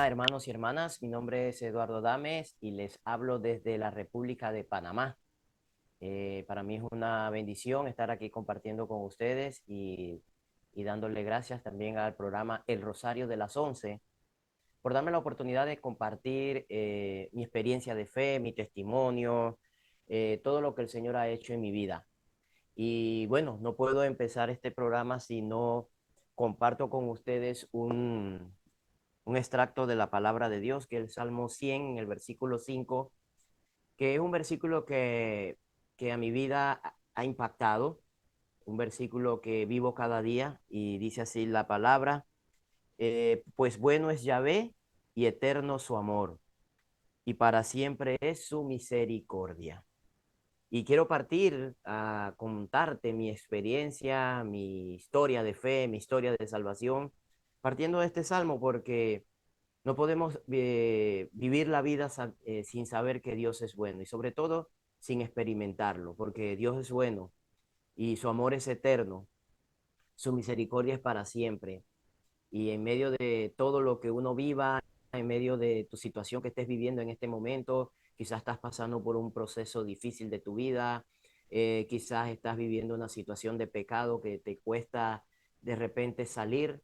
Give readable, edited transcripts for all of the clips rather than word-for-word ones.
hermanos y hermanas, mi nombre es Eduardo Dames y les hablo desde la República de Panamá. Para mí es una bendición estar aquí compartiendo con ustedes y dándole gracias también al programa El Rosario de las 11 por darme la oportunidad de compartir mi experiencia de fe, mi testimonio, todo lo que el Señor ha hecho en mi vida. Y bueno, no puedo empezar este programa si no comparto con ustedes un extracto de la palabra de Dios, que es el Salmo 100, en el versículo 5, que es un versículo que a mi vida ha impactado, un versículo que vivo cada día y dice así la palabra, pues bueno es Yahvé y eterno su amor, y para siempre es su misericordia. Y quiero partir a contarte mi experiencia, mi historia de fe, mi historia de salvación, partiendo de este salmo, porque no podemos vivir la vida sin saber que Dios es bueno y sobre todo sin experimentarlo, porque Dios es bueno y su amor es eterno, su misericordia es para siempre. Y en medio de todo lo que uno viva, en medio de tu situación que estés viviendo en este momento, quizás estás pasando por un proceso difícil de tu vida, quizás estás viviendo una situación de pecado que te cuesta de repente salir,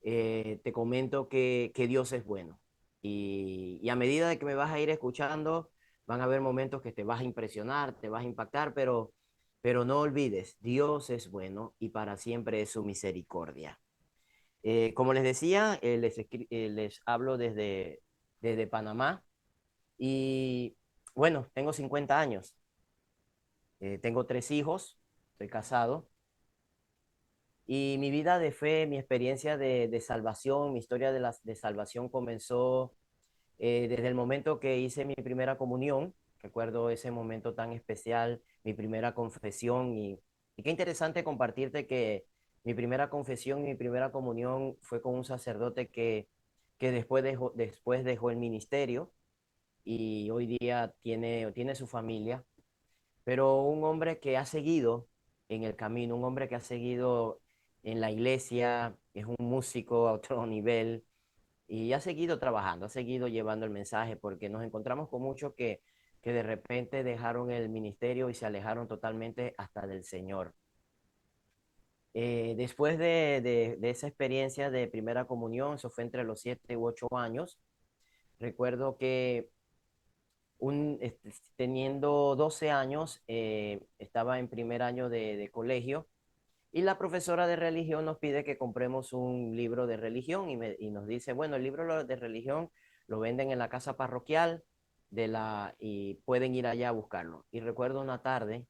te comento que Dios es bueno. Y a medida de que me vas a ir escuchando, van a haber momentos que te vas a impresionar, te vas a impactar, pero no olvides, Dios es bueno y para siempre es su misericordia. Como les decía, les hablo desde Panamá y bueno, tengo 50 años, tengo 3 hijos, estoy casado. Y mi vida de fe, mi experiencia de salvación, mi historia de salvación comenzó desde el momento que hice mi primera comunión. Recuerdo ese momento tan especial, mi primera confesión. Y qué interesante compartirte que mi primera confesión y mi primera comunión fue con un sacerdote que después dejó el ministerio y hoy día tiene su familia, pero un hombre que ha seguido en el camino, un hombre que ha seguido en la iglesia, es un músico a otro nivel y ha seguido trabajando, ha seguido llevando el mensaje, porque nos encontramos con muchos que de repente dejaron el ministerio y se alejaron totalmente hasta del Señor. Después de esa experiencia de primera comunión, eso fue entre los 7 u 8 años, recuerdo que teniendo 12 años, estaba en primer año de colegio y la profesora de religión nos pide que compremos un libro de religión y nos dice, bueno, el libro de religión lo venden en la casa parroquial y pueden ir allá a buscarlo. Y recuerdo una tarde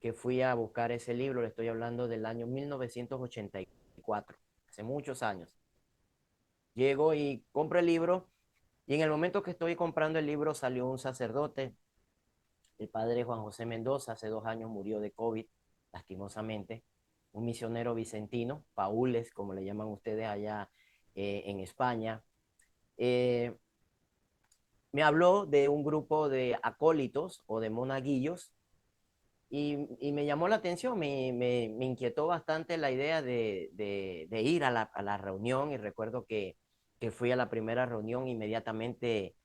que fui a buscar ese libro, le estoy hablando del año 1984, hace muchos años. Llego y compro el libro y en el momento que estoy comprando el libro salió un sacerdote, el padre Juan José Mendoza, hace 2 años murió de COVID, lastimosamente, un misionero vicentino, paules, como le llaman ustedes allá en España. Eh, Me habló de un grupo de acólitos o de monaguillos y me llamó la atención, me inquietó bastante la idea de ir a la reunión y recuerdo que fui a la primera reunión inmediatamente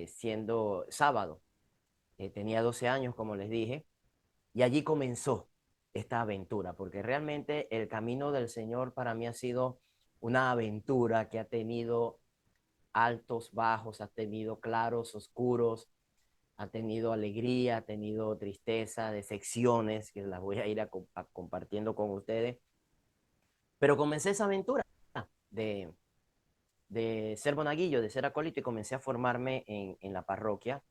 siendo sábado. Tenía 12 años, como les dije, y allí comenzó esta aventura, porque realmente el camino del Señor para mí ha sido una aventura que ha tenido altos, bajos, ha tenido claros, oscuros, ha tenido alegría, ha tenido tristeza, decepciones, que las voy a ir compartiendo con ustedes. Pero comencé esa aventura de, de ser monaguillo, de ser acólito y comencé a formarme en la parroquia.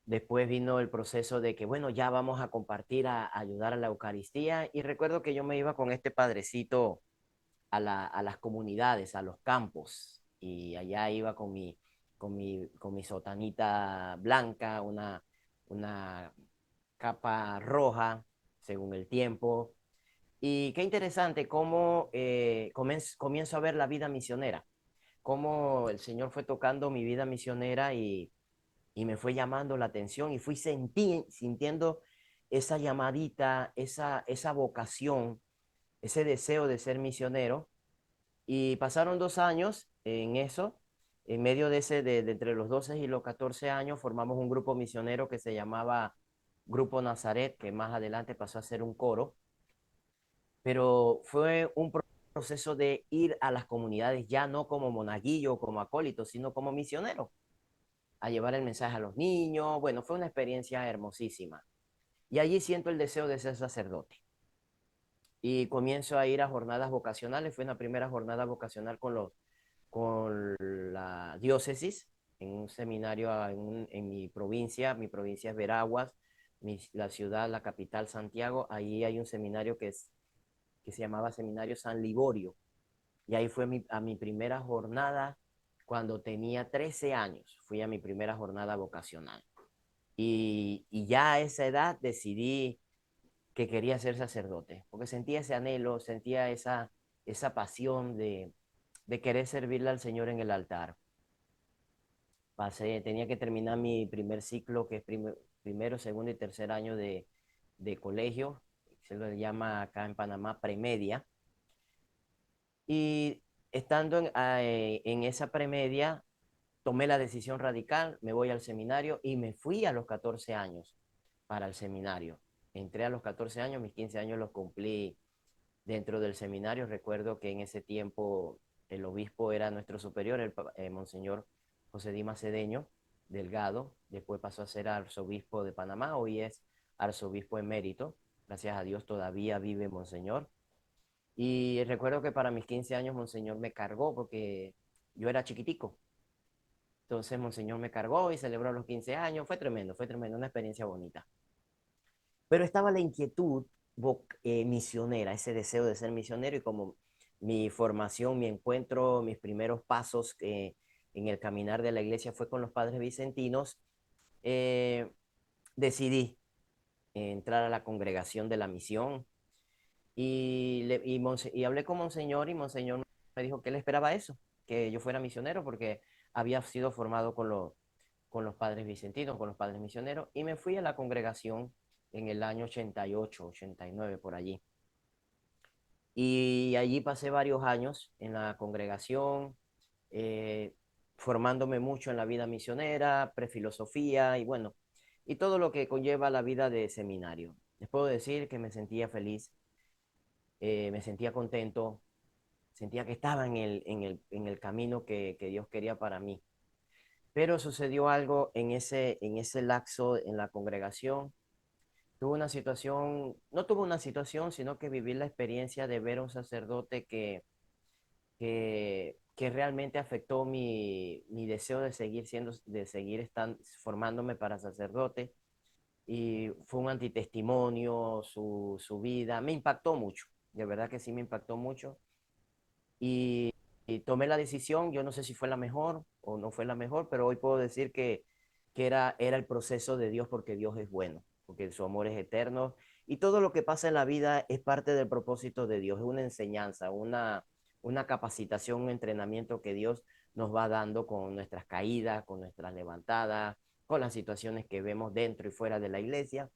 Después vino el proceso de que, bueno, ya vamos a compartir, a ayudar a la Eucaristía. Y recuerdo que yo me iba con este padrecito a las comunidades, a los campos. Y allá iba con mi sotanita blanca, una capa roja, según el tiempo. Y qué interesante cómo comienzo a ver la vida misionera, cómo el Señor fue tocando mi vida misionera y me fue llamando la atención y fui sintiendo esa llamadita, esa vocación, ese deseo de ser misionero. Y pasaron 2 años en eso. En medio de ese, de entre los 12 y los 14 años, formamos un grupo misionero que se llamaba Grupo Nazaret, que más adelante pasó a ser un coro. Pero fue un proceso de ir a las comunidades ya no como monaguillo o como acólito, sino como misionero, a llevar el mensaje a los niños. Bueno, fue una experiencia hermosísima. Y allí siento el deseo de ser sacerdote. Y comienzo a ir a jornadas vocacionales. Fue una primera jornada vocacional con la diócesis, en un seminario en mi provincia es Veraguas, la ciudad, la capital, Santiago. Ahí hay un seminario que se llamaba Seminario San Liborio. Y ahí fue a mi primera jornada cuando tenía 13 años. Fui a mi primera jornada vocacional. Y ya a esa edad decidí que quería ser sacerdote, porque sentía ese anhelo, sentía esa pasión de querer servirle al Señor en el altar. Tenía que terminar mi primer ciclo, que es primero, segundo y tercer año de colegio, se lo llama acá en Panamá premedia. Y estando en esa premedia, tomé la decisión radical, me voy al seminario y me fui a los 14 años para el seminario. Entré a los 14 años, mis 15 años los cumplí dentro del seminario. Recuerdo que en ese tiempo el obispo era nuestro superior, Monseñor José Dimas Cedeño Delgado. Después pasó a ser arzobispo de Panamá, hoy es arzobispo emérito. Gracias a Dios todavía vive Monseñor. Y recuerdo que para mis 15 años Monseñor me cargó porque yo era chiquitico. Entonces Monseñor me cargó y celebró los 15 años. Fue tremendo, una experiencia bonita. Pero estaba la inquietud misionera, ese deseo de ser misionero, y como mi formación, mi encuentro, mis primeros pasos en el caminar de la iglesia fue con los padres vicentinos. eh, Decidí entrar a la congregación de la misión y hablé con Monseñor, y Monseñor me dijo que él esperaba eso, que yo fuera misionero porque había sido formado con los padres vicentinos, con los padres misioneros, y me fui a la congregación en el año 88, 89, por allí. Y allí pasé varios años en la congregación, eh, formándome mucho en la vida misionera, prefilosofía y bueno, y todo lo que conlleva la vida de seminario. Les puedo decir que me sentía feliz, me sentía contento, sentía que estaba en el camino que Dios quería para mí. Pero sucedió algo en ese lapso en la congregación. No tuve una situación, sino que viví la experiencia de ver a un sacerdote que realmente afectó mi deseo de seguir formándome para sacerdote. Y fue un antitestimonio, su vida. Me impactó mucho, de verdad que sí me impactó mucho. Y, y tomé la decisión, yo no sé si fue la mejor o no fue la mejor, pero hoy puedo decir que era el proceso de Dios, porque Dios es bueno, porque su amor es eterno, y todo lo que pasa en la vida es parte del propósito de Dios, es una enseñanza, una capacitación, un entrenamiento que Dios nos va dando con nuestras caídas, con nuestras levantadas, con las situaciones que vemos dentro y fuera de la iglesia.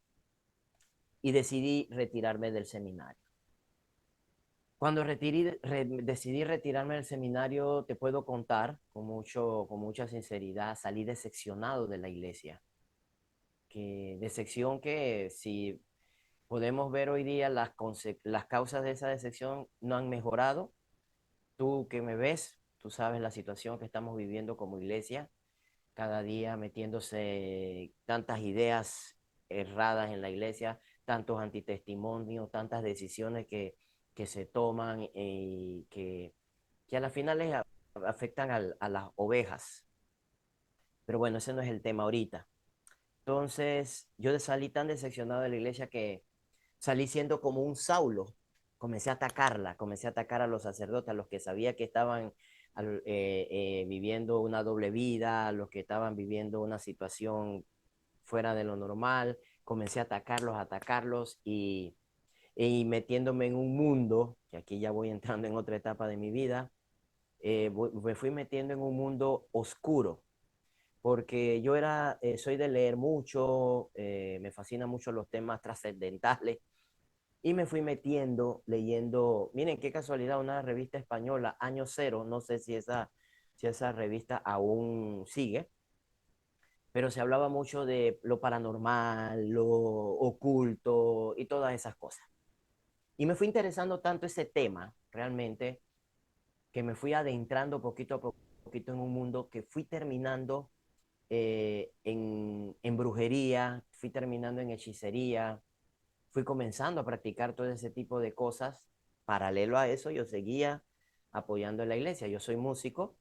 Y decidí retirarme del seminario. Cuando decidí retirarme del seminario, te puedo contar con mucha sinceridad, salí decepcionado de la iglesia. Decepción que, si podemos ver hoy día, las causas de esa decepción no han mejorado. Tú que me ves, tú sabes la situación que estamos viviendo como iglesia, cada día metiéndose tantas ideas erradas en la iglesia, tantos antitestimonios, tantas decisiones que se toman y que a la final afectan a las ovejas. Pero bueno, ese no es el tema ahorita. Entonces, yo salí tan decepcionado de la iglesia que salí siendo como un Saulo. Comencé a atacarla, comencé a atacar a los sacerdotes, a los que sabía que estaban viviendo una doble vida, a los que estaban viviendo una situación fuera de lo normal. Comencé a atacarlos y metiéndome en un mundo, que aquí ya voy entrando en otra etapa de mi vida, me fui metiendo en un mundo oscuro, porque soy de leer mucho, me fascinan mucho los temas trascendentales, Y me fui metiendo, leyendo, miren qué casualidad, una revista española, Año Cero, no sé si esa revista aún sigue, pero se hablaba mucho de lo paranormal, lo oculto y todas esas cosas. Y me fue interesando tanto ese tema, realmente, que me fui adentrando poquito a poquito en un mundo que fui terminando en brujería, fui terminando en hechicería, fui comenzando a practicar todo ese tipo de cosas. Paralelo a eso, yo seguía apoyando en la iglesia. Yo soy músico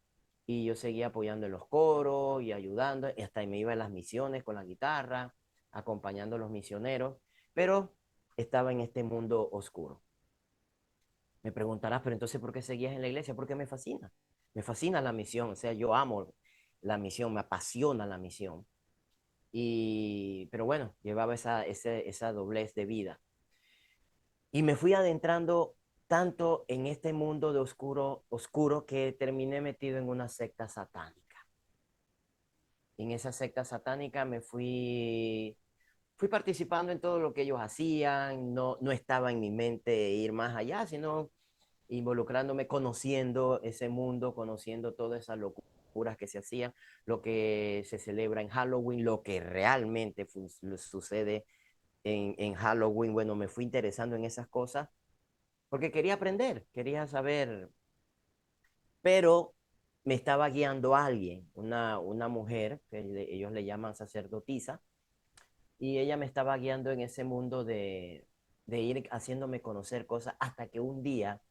y yo seguía apoyando en los coros y ayudando, y hasta me iba a las misiones con la guitarra, acompañando a los misioneros, pero estaba en este mundo oscuro. Me preguntarás, pero entonces, ¿por qué seguías en la iglesia? Porque me fascina la misión, o sea, yo amo la misión, me apasiona la misión. Pero bueno, llevaba esa doblez de vida. Y me fui adentrando tanto en este mundo de oscuro que terminé metido en una secta satánica. En esa secta satánica fui participando en todo lo que ellos hacían, no estaba en mi mente ir más allá, sino involucrándome, conociendo ese mundo, conociendo todas esas locuras que se hacían, lo que se celebra en Halloween, lo que realmente sucede en Halloween. Bueno, me fui interesando en esas cosas porque quería aprender, quería saber, pero me estaba guiando alguien, una mujer, que ellos le llaman sacerdotisa, y ella me estaba guiando en ese mundo de ir haciéndome conocer cosas hasta que un día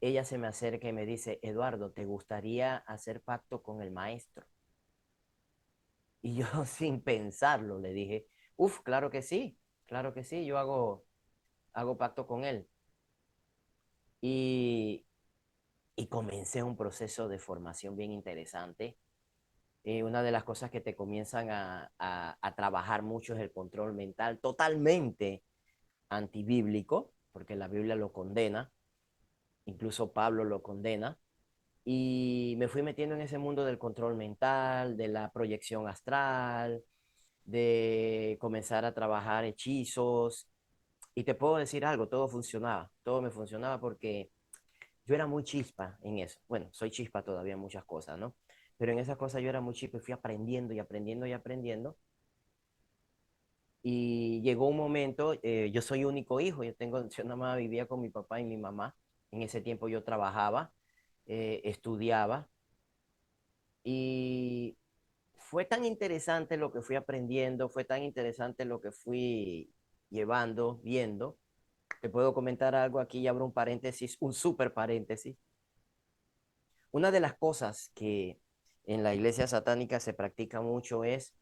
ella se me acerca y me dice, Eduardo, ¿te gustaría hacer pacto con el maestro? Y yo sin pensarlo le dije, uf, claro que sí, hago pacto con él. Y, y comencé un proceso de formación bien interesante. Una de las cosas que te comienzan a trabajar mucho es el control mental, totalmente antibíblico, porque la Biblia lo condena, incluso Pablo lo condena. Y me fui metiendo en ese mundo del control mental, de la proyección astral, de comenzar a trabajar hechizos. Y te puedo decir algo, todo funcionaba, todo me funcionaba porque yo era muy chispa en eso. Bueno, soy chispa todavía en muchas cosas, ¿no? Pero en esas cosas yo era muy chispa y fui aprendiendo y aprendiendo y aprendiendo. Y llegó un momento, yo soy único hijo, yo nada más vivía con mi papá y mi mamá. En ese tiempo yo trabajaba, estudiaba y fue tan interesante lo que fui aprendiendo, fue tan interesante lo que fui llevando, viendo. Te puedo comentar algo aquí y abro un paréntesis, un súper paréntesis. Una de las cosas que en la iglesia satánica se practica mucho es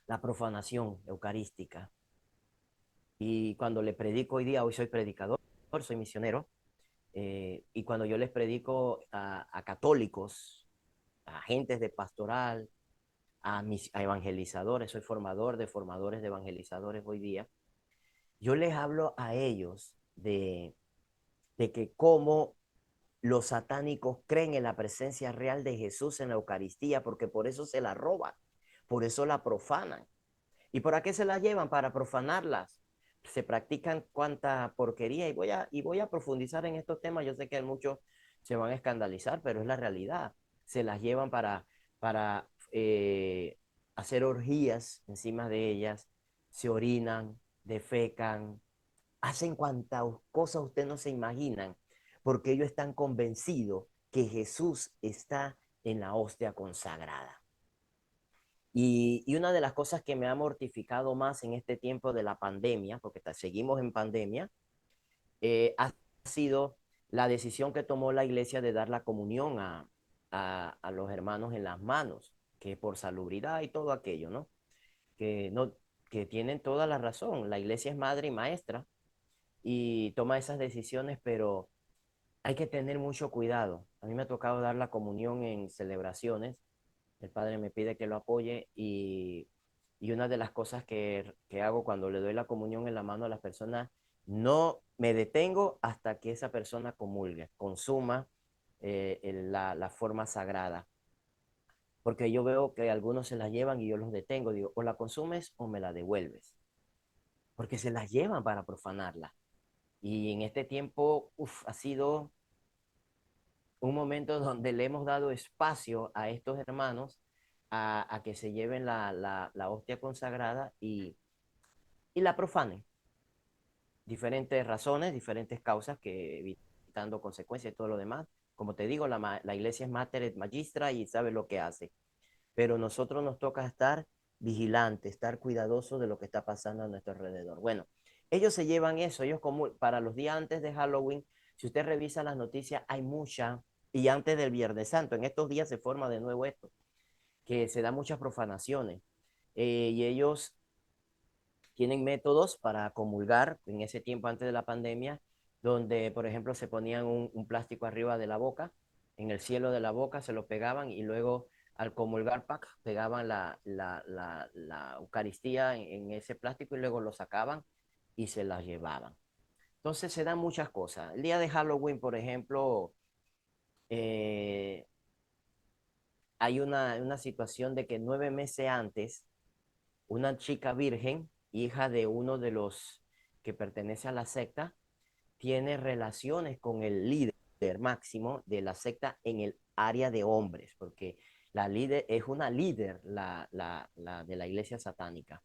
la profanación eucarística. Y cuando le predico hoy día, hoy soy predicador, soy misionero, y cuando yo les predico a católicos, a agentes de pastoral, a evangelizadores, soy formador de formadores de evangelizadores hoy día, yo les hablo a ellos de que cómo los satánicos creen en la presencia real de Jesús en la Eucaristía, porque por eso se la roban, por eso la profanan. ¿Y por qué se la llevan? Para profanarlas. Se practican cuanta porquería y voy a profundizar en estos temas. Yo sé que muchos se van a escandalizar, pero es la realidad. Se las llevan para hacer orgías encima de ellas, se orinan, defecan, hacen cuantas cosas ustedes no se imaginan, porque ellos están convencidos que Jesús está en la hostia consagrada. Y una de las cosas que me ha mortificado más en este tiempo de la pandemia, porque seguimos en pandemia, ha sido la decisión que tomó la iglesia de dar la comunión a los hermanos en las manos, que por salubridad y todo aquello, ¿no? No, que tienen toda la razón. La iglesia es madre y maestra y toma esas decisiones, pero hay que tener mucho cuidado. A mí me ha tocado dar la comunión en celebraciones. El padre me pide que lo apoye y una de las cosas que hago cuando le doy la comunión en la mano a las personas, no me detengo hasta que esa persona comulgue, consuma la forma sagrada. Porque yo veo que algunos se la llevan y yo los detengo. Digo, o la consumes o me la devuelves. porque se las llevan para profanarla. Y en este tiempo, ha sido un momento donde le hemos dado espacio a estos hermanos a que se lleven la hostia consagrada y la profanen. Diferentes razones, diferentes causas que evitando consecuencias y todo lo demás. Como te digo, la iglesia es mater et magistra y sabe lo que hace. Pero nosotros nos toca estar vigilantes, estar cuidadosos de lo que está pasando a nuestro alrededor. Bueno, ellos se llevan eso, ellos como para los días antes de Halloween, si usted revisa las noticias, hay mucha, y antes del Viernes Santo, en estos días se forma de nuevo esto, que se da muchas profanaciones. Y ellos tienen métodos para comulgar en ese tiempo antes de la pandemia, donde, por ejemplo, se ponían un plástico arriba de la boca, en el cielo de la boca, se lo pegaban y luego al comulgar, ¡pac!, pegaban la Eucaristía en ese plástico y luego lo sacaban y se la llevaban. Entonces se dan muchas cosas. El día de Halloween, por ejemplo, eh, hay una situación de que 9 meses antes una chica virgen, hija de uno de los que pertenece a la secta, tiene relaciones con el líder máximo de la secta en el área de hombres, porque la líder es una líder de la iglesia satánica.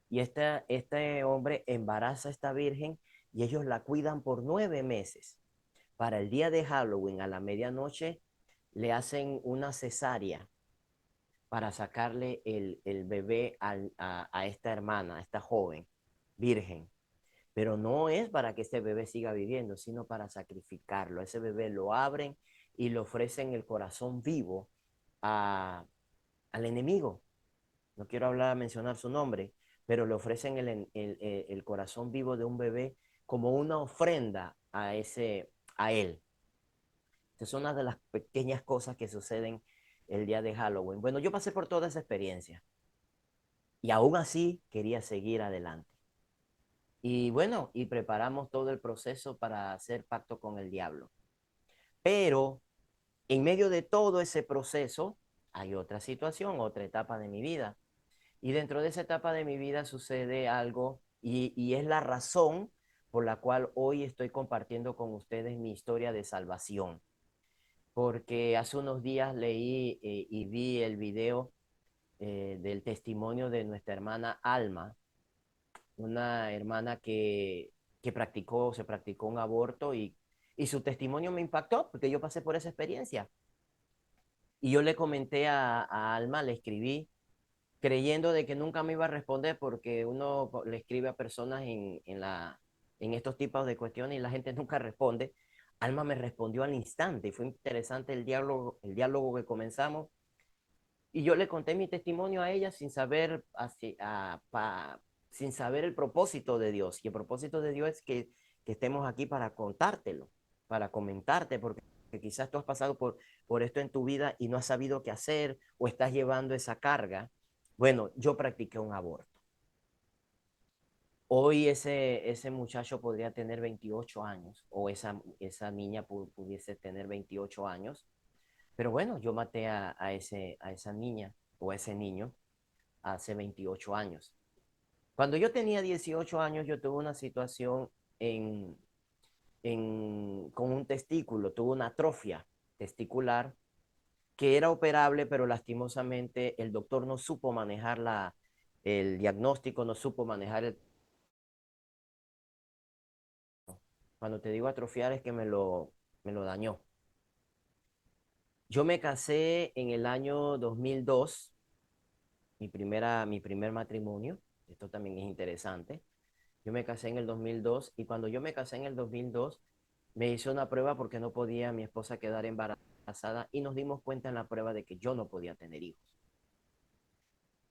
Y este hombre embaraza a esta virgen y ellos la cuidan por 9 meses. Para el día de Halloween, a la medianoche, le hacen una cesárea para sacarle el bebé a esta hermana, a esta joven virgen. Pero no es para que ese bebé siga viviendo, sino para sacrificarlo. Ese bebé lo abren y le ofrecen el corazón vivo a, al enemigo. No quiero mencionar su nombre, pero le ofrecen el corazón vivo de un bebé como una ofrenda a él. Estas son una de las pequeñas cosas que suceden el día de Halloween. Bueno, yo pasé por toda esa experiencia y aún así quería seguir adelante. Y bueno, y preparamos todo el proceso para hacer pacto con el diablo. Pero en medio de todo ese proceso hay otra situación, otra etapa de mi vida. Y dentro de esa etapa de mi vida sucede algo y es la razón por la cual hoy estoy compartiendo con ustedes mi historia de salvación. Porque hace unos días leí y vi el video del testimonio de nuestra hermana Alma, una hermana se practicó un aborto y su testimonio me impactó porque yo pasé por esa experiencia. Y yo le comenté a Alma, le escribí, creyendo de que nunca me iba a responder porque uno le escribe a personas en estos tipos de cuestiones y la gente nunca responde. Alma me respondió al instante y fue interesante el diálogo que comenzamos. Y yo le conté mi testimonio a ella sin saber, sin saber el propósito de Dios. Y el propósito de Dios es que estemos aquí para contártelo, para comentarte, porque quizás tú has pasado por esto en tu vida y no has sabido qué hacer o estás llevando esa carga. Bueno, yo practiqué un aborto. Hoy ese muchacho podría tener 28 años o esa niña pudiese tener 28 años. Pero bueno, yo maté a esa niña o a ese niño hace 28 años. Cuando yo tenía 18 años, yo tuve una situación en, con un testículo, tuve una atrofia testicular que era operable, pero lastimosamente el doctor no supo manejar el diagnóstico, no supo manejar Cuando te digo atrofiar es que me lo dañó. Yo me casé en el año 2002, mi primer matrimonio. Esto también es interesante. Yo me casé en el 2002 y cuando yo me casé en el 2002 me hice una prueba porque no podía mi esposa quedar embarazada y nos dimos cuenta en la prueba de que yo no podía tener hijos.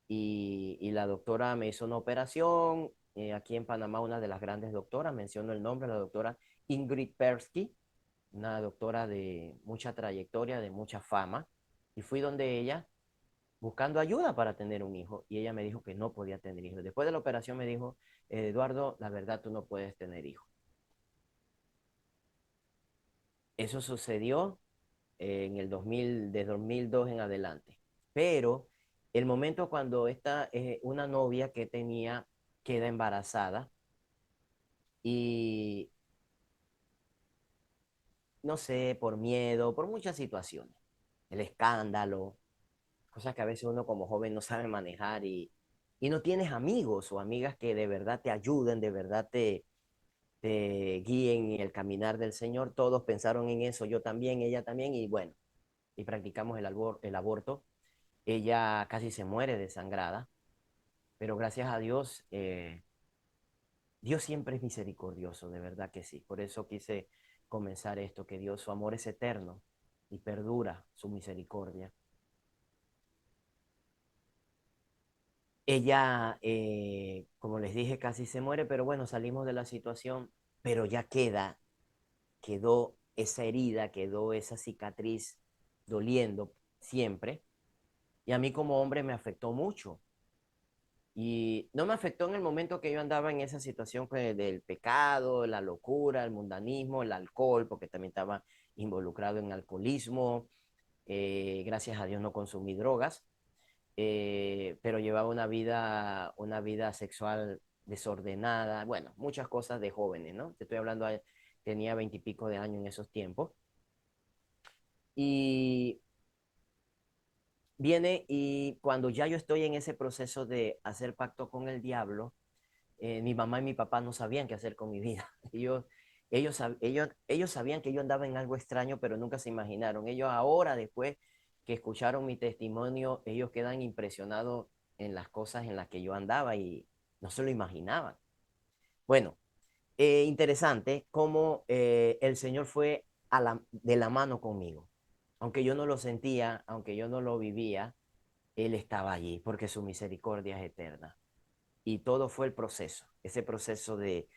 Y la doctora me hizo una operación, aquí en Panamá, una de las grandes doctoras, menciono el nombre, la doctora Ingrid Persky, una doctora de mucha trayectoria, de mucha fama, y fui donde ella buscando ayuda para tener un hijo y ella me dijo que no podía tener hijos. Después de la operación me dijo, Eduardo, la verdad tú no puedes tener hijos. Eso sucedió en el 2000, de 2002 en adelante. Pero el momento cuando una novia que tenía queda embarazada y no sé, por miedo, por muchas situaciones, el escándalo, cosas que a veces uno como joven no sabe manejar y no tienes amigos o amigas que de verdad te ayuden, de verdad te guíen en el caminar del Señor. Todos pensaron en eso, yo también, ella también, y bueno, y practicamos el aborto. Ella casi se muere desangrada, pero gracias a Dios, Dios siempre es misericordioso, de verdad que sí. Por eso quise comenzar esto, que Dios, su amor es eterno y perdura su misericordia. Ella, como les dije, casi se muere, pero bueno, salimos de la situación, pero ya quedó esa herida, quedó esa cicatriz doliendo siempre. Y a mí como hombre me afectó mucho. Y no me afectó en el momento que yo andaba en esa situación pues, del pecado, la locura, el mundanismo, el alcohol, porque también estaba involucrado en alcoholismo. Gracias a Dios no consumí drogas, pero llevaba una vida sexual desordenada, bueno, muchas cosas de jóvenes, ¿no? Te estoy hablando, tenía 20 y pico de años en esos tiempos. Y viene y cuando ya yo estoy en ese proceso de hacer pacto con el diablo, mi mamá y mi papá no sabían qué hacer con mi vida. Ellos sabían que yo andaba en algo extraño, pero nunca se imaginaron. Ellos ahora, después que escucharon mi testimonio, ellos quedan impresionados en las cosas en las que yo andaba y no se lo imaginaban. Bueno, interesante cómo el Señor fue de la mano conmigo. Aunque yo no lo sentía, aunque yo no lo vivía, Él estaba allí porque su misericordia es eterna y todo fue el proceso, ese proceso de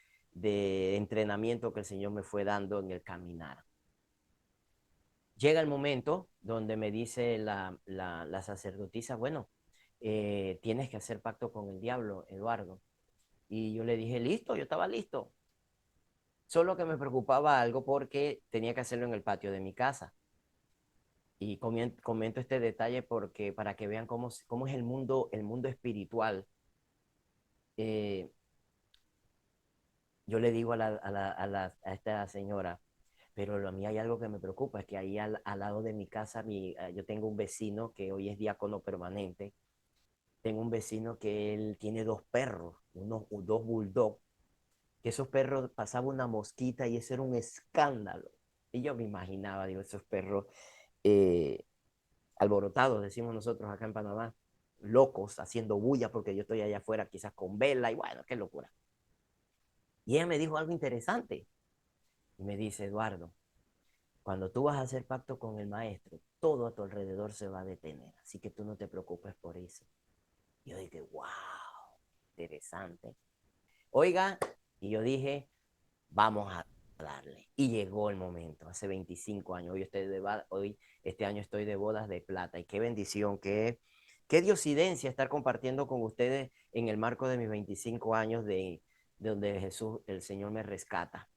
entrenamiento que el Señor me fue dando en el caminar. Llega el momento donde me dice la sacerdotisa, bueno, tienes que hacer pacto con el diablo, Eduardo. Y yo le dije, listo, yo estaba listo. Solo que me preocupaba algo porque tenía que hacerlo en el patio de mi casa. Y comento este detalle porque para que vean cómo es el mundo espiritual. Eh, yo le digo a esta señora, pero a mí hay algo que me preocupa, es que ahí al lado de mi casa, yo tengo un vecino que hoy es diácono permanente, tengo un vecino que él tiene dos perros, dos bulldogs, que esos perros pasaba una mosquita y eso era un escándalo. Y yo me imaginaba, digo, esos perros eh, alborotados, decimos nosotros acá en Panamá, locos, haciendo bulla porque yo estoy allá afuera, quizás con vela, y bueno, qué locura. Y ella me dijo algo interesante, y me dice, Eduardo, cuando tú vas a hacer pacto con el maestro, todo a tu alrededor se va a detener. Así que tú no te preocupes por eso. Y yo dije, wow, interesante. Oiga, y yo dije, vamos a darle. Y llegó el momento, hace 25 años. Hoy este año estoy de bodas de plata. Y qué bendición, qué diosidencia estar compartiendo con ustedes en el marco de mis 25 años de donde Jesús, el Señor, me rescata.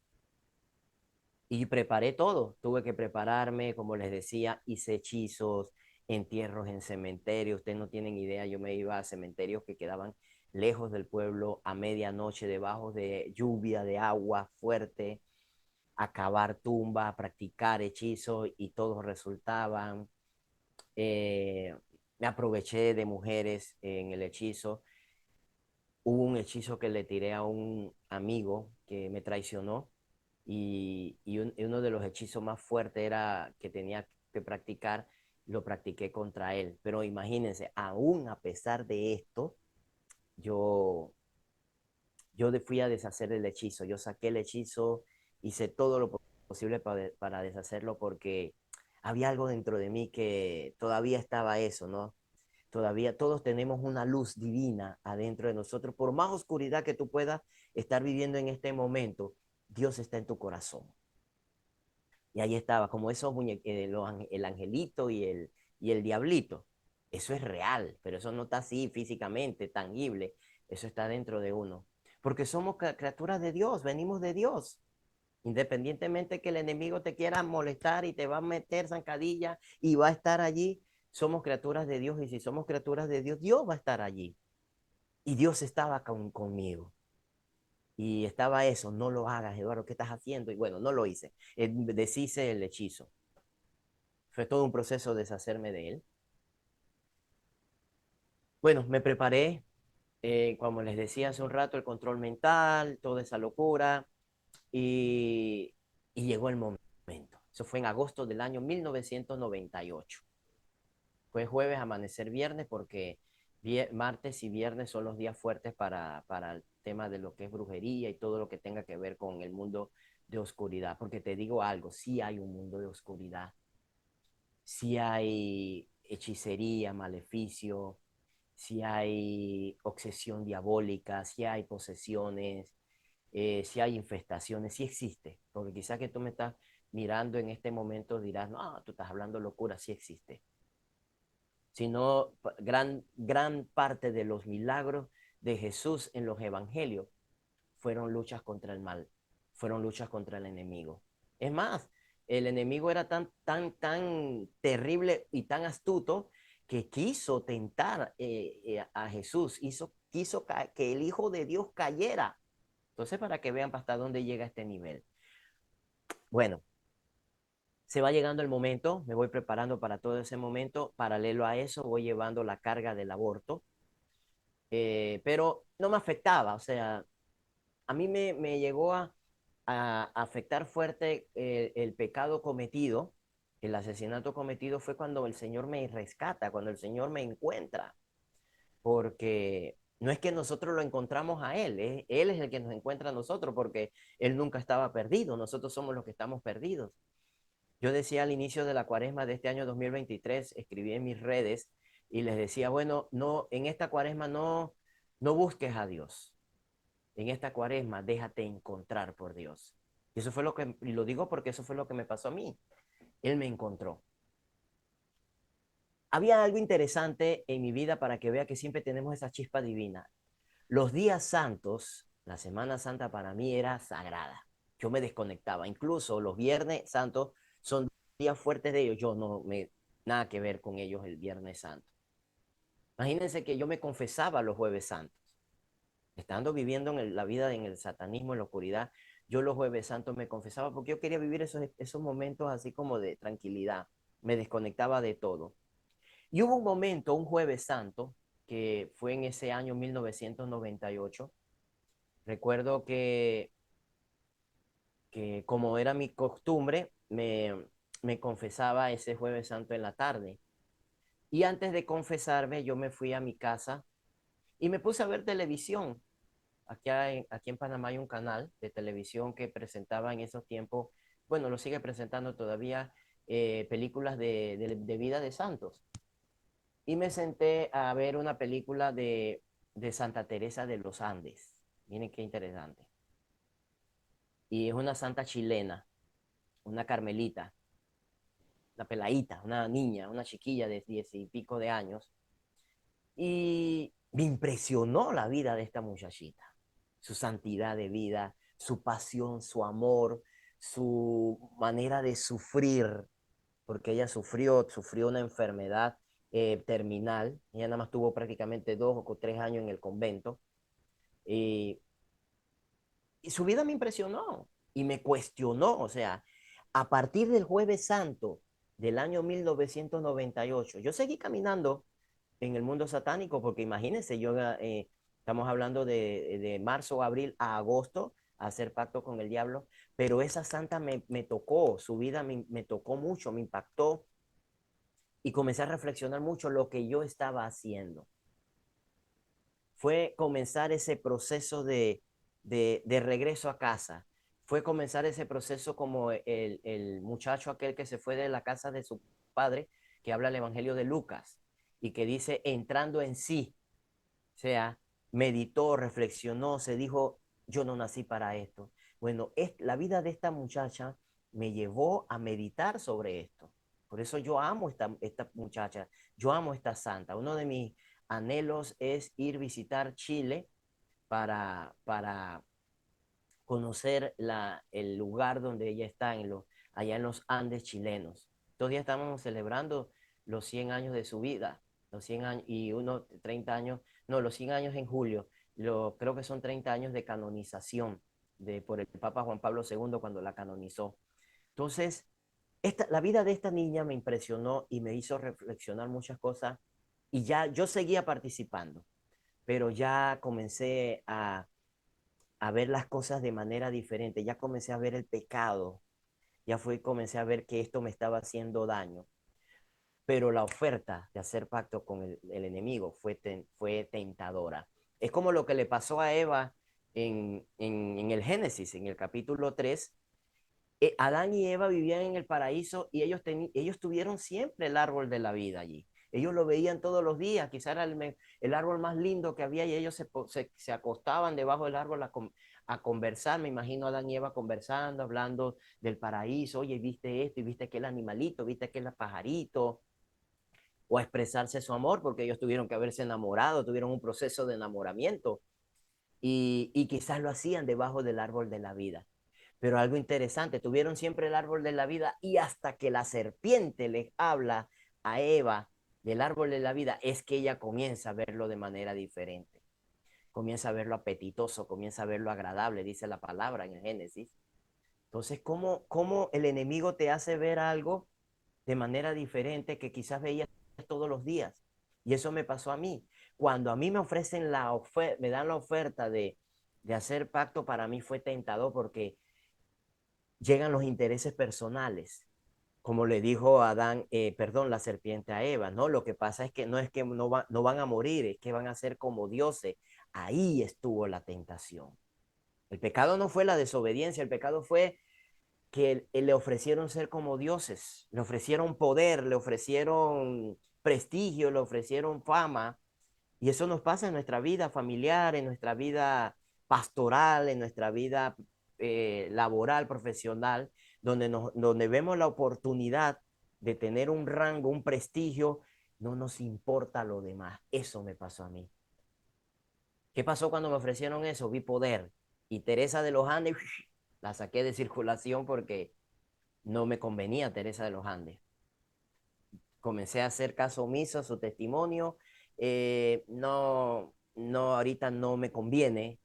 Y preparé todo, tuve que prepararme, como les decía, hice hechizos, entierros en cementerios, ustedes no tienen idea, yo me iba a cementerios que quedaban lejos del pueblo a medianoche, debajo de lluvia, de agua fuerte, a cavar tumbas, a practicar hechizos y todos resultaban. Me aproveché de mujeres en el hechizo. Hubo un hechizo que le tiré a un amigo que me traicionó y uno de los hechizos más fuertes era que tenía que practicar, lo practiqué contra él. Pero imagínense, aún a pesar de esto, yo, yo fui a deshacer el hechizo. Yo saqué el hechizo, hice todo lo posible para deshacerlo porque había algo dentro de mí que todavía estaba eso, ¿no? Todavía todos tenemos una luz divina adentro de nosotros. Por más oscuridad que tú puedas estar viviendo en este momento, Dios está en tu corazón. Y ahí estaba, como esos el angelito y el diablito. Eso es real, pero eso no está así físicamente, tangible. Eso está dentro de uno. Porque somos criaturas de Dios, venimos de Dios. Independientemente que el enemigo te quiera molestar y te va a meter zancadilla y va a estar allí, somos criaturas de Dios y si somos criaturas de Dios, Dios va a estar allí. Y Dios estaba conmigo. Y estaba eso, no lo hagas, Eduardo, ¿qué estás haciendo? Y bueno, no lo hice. Deshice el hechizo. Fue todo un proceso deshacerme de él. Bueno, me preparé, como les decía hace un rato, el control mental, toda esa locura, y, y llegó el momento. Eso fue en agosto del año 1998. Fue jueves, amanecer viernes, porque martes y viernes son los días fuertes para el tema de lo que es brujería y todo lo que tenga que ver con el mundo de oscuridad. Porque te digo algo, sí hay un mundo de oscuridad, sí hay hechicería, maleficio, si hay obsesión diabólica, si hay posesiones, si hay infestaciones, si existe. Porque quizás que tú me estás mirando en este momento dirás, no, tú estás hablando locura, sí existe. Sino gran parte de los milagros de Jesús en los evangelios fueron luchas contra el mal, fueron luchas contra el enemigo. Es más, el enemigo era tan terrible y tan astuto que quiso tentar a Jesús, quiso que el Hijo de Dios cayera. Entonces, para que vean hasta dónde llega este nivel. Bueno, se va llegando el momento, me voy preparando para todo ese momento. Paralelo a eso, voy llevando la carga del aborto, pero no me afectaba, o sea, a mí me llegó a afectar fuerte el pecado cometido, el asesinato cometido fue cuando el Señor me rescata, cuando el Señor me encuentra, porque no es que nosotros lo encontramos a Él, Él es el que nos encuentra a nosotros, porque Él nunca estaba perdido, nosotros somos los que estamos perdidos. Yo decía al inicio de la cuaresma de este año 2023, escribí en mis redes y les decía, bueno, no, en esta cuaresma no busques a Dios, en esta cuaresma déjate encontrar por Dios. Y eso fue lo que, y lo digo porque eso fue lo que me pasó a mí. Él me encontró. Había algo interesante en mi vida para que vea que siempre tenemos esa chispa divina. Los días santos, la Semana Santa para mí era sagrada. Yo me desconectaba. Incluso los viernes santos son días fuertes de ellos. Yo no me, nada que ver con ellos el viernes santo. Imagínense que yo me confesaba los jueves santos. Estando viviendo en la vida, en el satanismo, en la oscuridad, yo los jueves santos me confesaba porque yo quería vivir esos momentos así como de tranquilidad. Me desconectaba de todo. Y hubo un momento, un jueves santo, que fue en ese año 1998. Recuerdo que como era mi costumbre, me confesaba ese jueves santo en la tarde. Y antes de confesarme, yo me fui a mi casa y me puse a ver televisión. Aquí en Panamá hay un canal de televisión que presentaba en esos tiempos, bueno, lo sigue presentando todavía, películas de vida de santos. Y me senté a ver una película de Santa Teresa de los Andes. Miren qué interesante. Y es una santa chilena, una carmelita, una peladita, una niña, una chiquilla de 10 y pico de años. Y me impresionó la vida de esta muchachita, su santidad de vida, su pasión, su amor, su manera de sufrir, porque ella sufrió una enfermedad terminal. Ella nada más tuvo prácticamente 2 o 3 años en el convento. Y, y su vida me impresionó y me cuestionó. O sea, a partir del Jueves Santo del año 1998, yo seguí caminando en el mundo satánico, porque imagínense, estamos hablando de marzo, abril a agosto, a hacer pacto con el diablo, pero esa santa me tocó, su vida me tocó mucho, me impactó y comencé a reflexionar mucho lo que yo estaba haciendo. Fue comenzar ese proceso de regreso a casa. Fue comenzar ese proceso como el muchacho aquel que se fue de la casa de su padre, que habla el Evangelio de Lucas y que dice entrando en sí, o sea, meditó, reflexionó, se dijo, yo no nací para esto. Bueno, la vida de esta muchacha me llevó a meditar sobre esto. Por eso yo amo esta muchacha, yo amo esta santa. Uno de mis anhelos es ir a visitar Chile para conocer el lugar donde ella está, allá en los Andes chilenos. Todavía estamos celebrando los 100 años de su vida. Los 100 años, y uno 30 años, no, los 100 años en julio, creo que son 30 años de canonización por el Papa Juan Pablo II cuando la canonizó. Entonces, la vida de esta niña me impresionó y me hizo reflexionar muchas cosas y ya yo seguía participando, pero ya comencé a ver las cosas de manera diferente, ya comencé a ver el pecado, comencé a ver que esto me estaba haciendo daño, pero la oferta de hacer pacto con el enemigo fue tentadora. Es como lo que le pasó a Eva en el Génesis, en el capítulo 3. Adán y Eva vivían en el paraíso y ellos tuvieron siempre el árbol de la vida allí. Ellos lo veían todos los días, quizá era el árbol más lindo que había y ellos se acostaban debajo del árbol a conversar. Me imagino a Adán y Eva conversando, hablando del paraíso. Oye, viste esto y viste aquel animalito, viste aquel pajarito, o a expresarse su amor, porque ellos tuvieron que haberse enamorado, tuvieron un proceso de enamoramiento y quizás lo hacían debajo del árbol de la vida. Pero algo interesante, tuvieron siempre el árbol de la vida y hasta que la serpiente les habla a Eva del árbol de la vida, es que ella comienza a verlo de manera diferente. Comienza a verlo apetitoso, comienza a verlo agradable, dice la palabra en el Génesis. Entonces, ¿cómo el enemigo te hace ver algo de manera diferente que quizás veías todos los días? Y eso me pasó a mí. Cuando a mí me ofrecen me dan la oferta de hacer pacto, para mí fue tentador porque llegan los intereses personales. Como le dijo Adán, perdón, la serpiente a Eva, ¿no? Lo que pasa es que no van a morir, es que van a ser como dioses. Ahí estuvo la tentación. El pecado no fue la desobediencia, el pecado fue que le ofrecieron ser como dioses, le ofrecieron poder, le ofrecieron prestigio, le ofrecieron fama. Y eso nos pasa en nuestra vida familiar, en nuestra vida pastoral, en nuestra vida laboral, profesional, donde vemos la oportunidad de tener un rango, un prestigio, no nos importa lo demás. Eso me pasó a mí. ¿Qué pasó cuando me ofrecieron eso? Vi poder. Y Teresa de los Andes la saqué de circulación porque no me convenía Teresa de los Andes. Comencé a hacer caso omiso a su testimonio. Ahorita no me conviene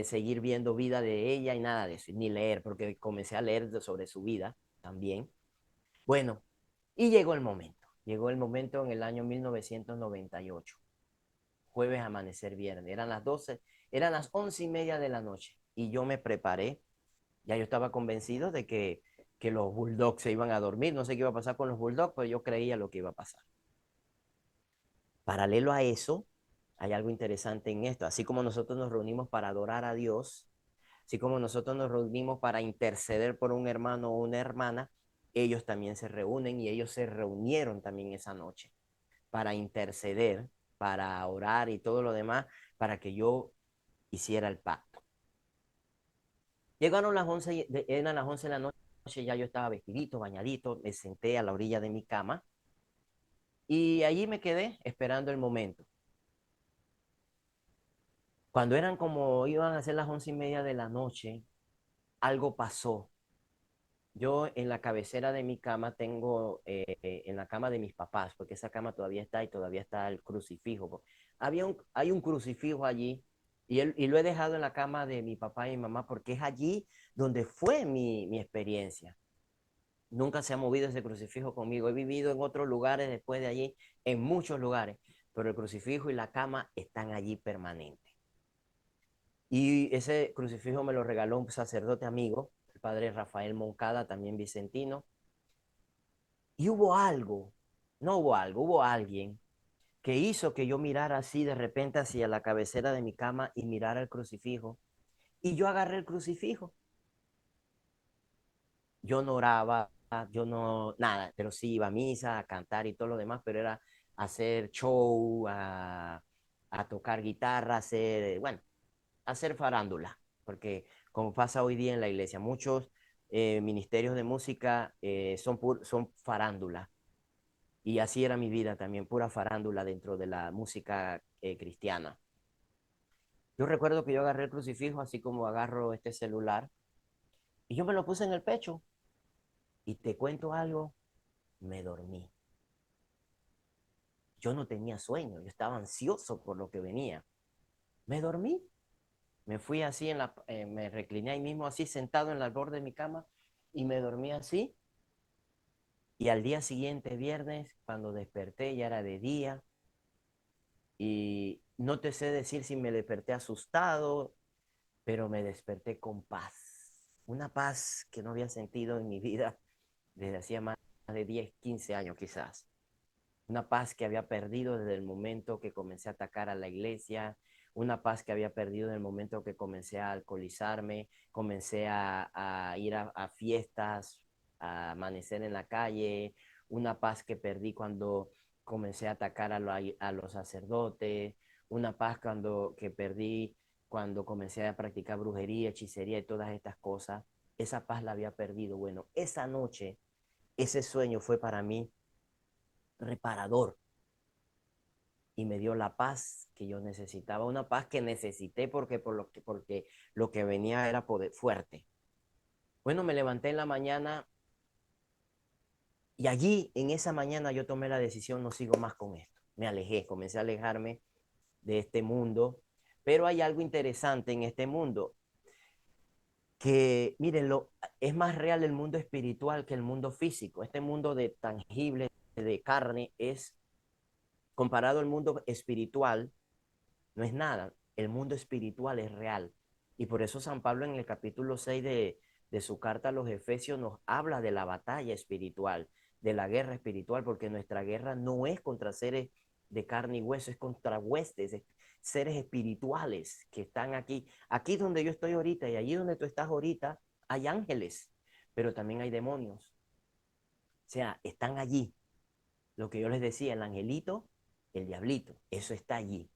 seguir viendo vida de ella y nada de eso, ni leer, porque comencé a leer sobre su vida también. Bueno, y llegó el momento en el año 1998, jueves amanecer viernes, eran las 11:30 de la noche, y yo me preparé, ya yo estaba convencido de que los Bulldogs se iban a dormir, no sé qué iba a pasar con los Bulldogs, pero yo creía lo que iba a pasar. Paralelo a eso, hay algo interesante en esto. Así como nosotros nos reunimos para adorar a Dios, así como nosotros nos reunimos para interceder por un hermano o una hermana, ellos también se reúnen y ellos se reunieron también esa noche para interceder, para orar y todo lo demás, para que yo hiciera el pacto. Llegaron las 11, eran las 11 de la noche, ya yo estaba vestidito, bañadito, me senté a la orilla de mi cama y allí me quedé esperando el momento. Cuando iban a ser las 11:30 de la noche, algo pasó. Yo en la cabecera de mi cama tengo, en la cama de mis papás, porque esa cama todavía está y todavía está el crucifijo. Hay un crucifijo allí y lo he dejado en la cama de mi papá y mi mamá porque es allí donde fue mi experiencia. Nunca se ha movido ese crucifijo conmigo. He vivido en otros lugares después de allí, en muchos lugares, pero el crucifijo y la cama están allí permanentes. Y ese crucifijo me lo regaló un sacerdote amigo, el padre Rafael Moncada, también vicentino. Y hubo alguien que hizo que yo mirara así de repente hacia la cabecera de mi cama y mirara el crucifijo. Y yo agarré el crucifijo. Yo no oraba, yo no, nada, pero sí iba a misa, a cantar y todo lo demás, pero era hacer show, a tocar guitarra, bueno, hacer farándula, porque como pasa hoy día en la iglesia, muchos ministerios de música son farándula. Y así era mi vida también, pura farándula dentro de la música cristiana. Yo recuerdo que yo agarré el crucifijo así como agarro este celular y yo me lo puse en el pecho y te cuento algo, me dormí. yo no tenía sueño, yo estaba ansioso por lo que venía. Me dormí, me fui así me recliné ahí mismo así sentado en el borde de mi cama y me dormí así. Y al día siguiente, viernes, cuando desperté ya era de día y no te sé decir si me desperté asustado, pero me desperté con paz. Una paz que no había sentido en mi vida desde hacía más de 10, 15 años quizás. Una paz que había perdido desde el momento que comencé a atacar a la iglesia, una paz que había perdido en el momento que comencé a alcoholizarme, comencé a ir a fiestas, a amanecer en la calle, una paz que perdí cuando comencé a atacar a los sacerdotes, una paz que perdí cuando comencé a practicar brujería, hechicería y todas estas cosas. Esa paz la había perdido. Bueno, esa noche, ese sueño fue para mí reparador y me dio la paz que yo necesitaba, una paz que necesité porque lo que venía era poder fuerte. Bueno, me levanté en la mañana y allí en esa mañana yo tomé la decisión, no sigo más con esto. Me alejé, comencé a alejarme de este mundo, pero hay algo interesante en este mundo que, mírenlo, es más real el mundo espiritual que el mundo físico. Este mundo de tangible, de carne, es comparado al mundo espiritual, no es nada. El mundo espiritual es real. Y por eso San Pablo en el capítulo 6 de su carta a los Efesios nos habla de la batalla espiritual, de la guerra espiritual, porque nuestra guerra no es contra seres de carne y hueso, es contra huestes, seres espirituales que están aquí. Aquí donde yo estoy ahorita y allí donde tú estás ahorita, hay ángeles, pero también hay demonios. O sea, están allí. Lo que yo les decía, el angelito, el diablito, eso está allí.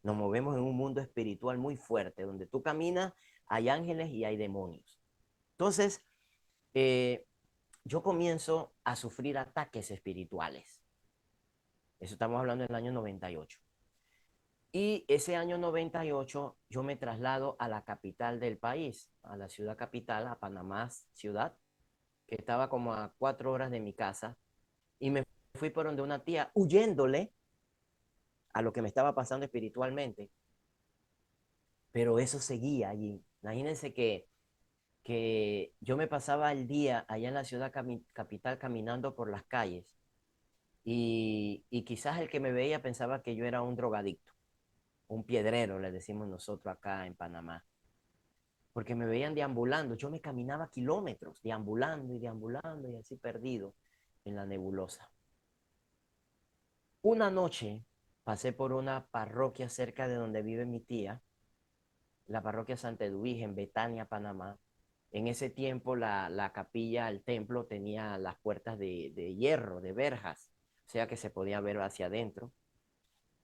Nos movemos en un mundo espiritual muy fuerte, donde tú caminas, hay ángeles y hay demonios. Entonces, eh, yo comienzo a sufrir ataques espirituales. Eso estamos hablando del año 98. Y ese año 98 yo me traslado a la capital del país, a la ciudad capital, a Panamá ciudad, que estaba como a 4 horas de mi casa, y me fui por donde una tía huyéndole a lo que me estaba pasando espiritualmente, pero eso seguía allí. Imagínense que yo me pasaba el día allá en la ciudad capital caminando por las calles y quizás el que me veía pensaba que yo era un drogadicto, un piedrero, le decimos nosotros acá en Panamá, porque me veían deambulando. Yo me caminaba kilómetros, deambulando y así perdido en la nebulosa. Una noche pasé por una parroquia cerca de donde vive mi tía, la parroquia Santa Edwige en Betania, Panamá. En ese tiempo la capilla, el templo tenía las puertas de hierro, de verjas, o sea que se podía ver hacia adentro.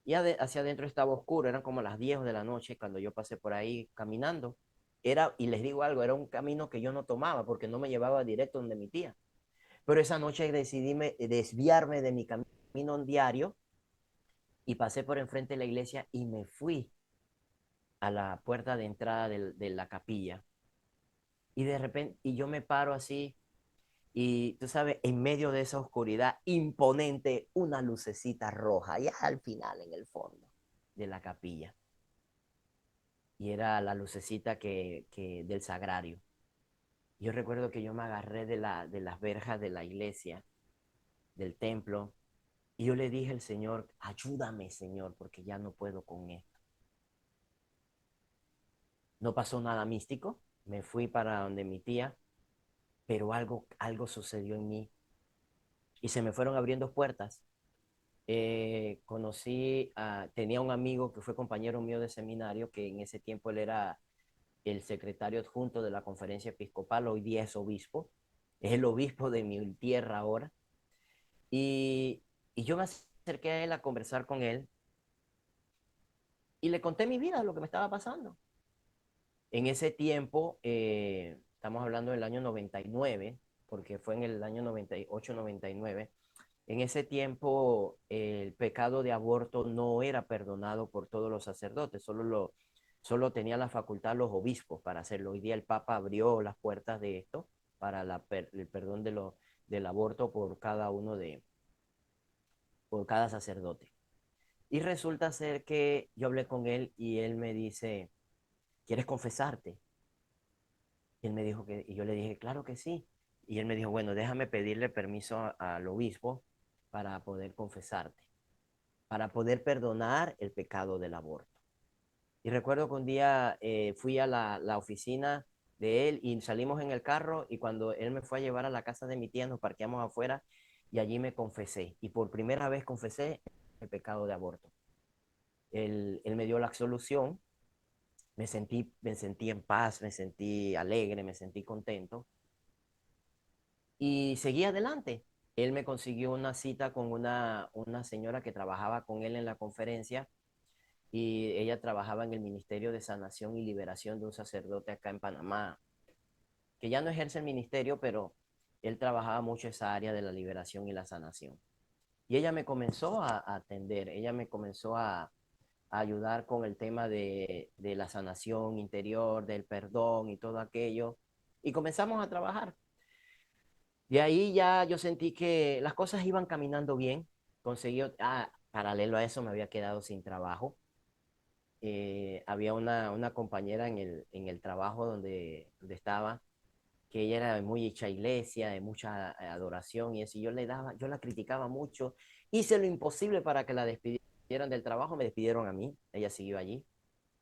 Y hacia adentro estaba oscuro, eran como las 10 de la noche cuando yo pasé por ahí caminando. Y les digo algo, era un camino que yo no tomaba porque no me llevaba directo donde mi tía. Pero esa noche decidí desviarme de mi camino diario y pasé por enfrente de la iglesia y me fui a la puerta de entrada de la capilla. Y de repente, y yo me paro así, y tú sabes, en medio de esa oscuridad imponente, una lucecita roja, ya al final, en el fondo de la capilla. Y era la lucecita del sagrario. Yo recuerdo que yo me agarré de las verjas de la iglesia, del templo, y yo le dije al Señor, ayúdame, Señor, porque ya no puedo con esto. No pasó nada místico, me fui para donde mi tía, pero algo sucedió en mí y se me fueron abriendo puertas. Tenía un amigo que fue compañero mío de seminario, que en ese tiempo él era el secretario adjunto de la conferencia episcopal, hoy día es obispo, es el obispo de mi tierra ahora, y, y yo me acerqué a él a conversar con él y le conté mi vida, lo que me estaba pasando. En ese tiempo, estamos hablando del año 99, porque fue en el año 98, 99. En ese tiempo, el pecado de aborto no era perdonado por todos los sacerdotes, solo tenía la facultad los obispos para hacerlo. Hoy día el Papa abrió las puertas de esto para el perdón del aborto por cada sacerdote. Y resulta ser que yo hablé con él y él me dice, ¿quieres confesarte? Y él me dijo que, y yo le dije, claro que sí. Y él me dijo, bueno, déjame pedirle permiso al obispo para poder confesarte, para poder perdonar el pecado del aborto. Y recuerdo que un día fui a la oficina de él y salimos en el carro y cuando él me fue a llevar a la casa de mi tía nos parqueamos afuera y allí me confesé. Y por primera vez confesé el pecado de aborto. Él me dio la absolución, me sentí en paz, me sentí alegre, me sentí contento y seguí adelante. Él me consiguió una cita con una señora que trabajaba con él en la conferencia y ella trabajaba en el Ministerio de Sanación y Liberación de un sacerdote acá en Panamá, que ya no ejerce el ministerio, pero él trabajaba mucho esa área de la liberación y la sanación. Y ella me comenzó a atender, ella me comenzó a ayudar con el tema de la sanación interior, del perdón y todo aquello. Y comenzamos a trabajar. De ahí ya yo sentí que las cosas iban caminando bien. Conseguí, paralelo a eso me había quedado sin trabajo. Había una compañera en el trabajo donde estaba, que ella era de muy hecha iglesia, de mucha adoración y eso, y yo la criticaba mucho, hice lo imposible para que la despidieran del trabajo, me despidieron a mí, ella siguió allí.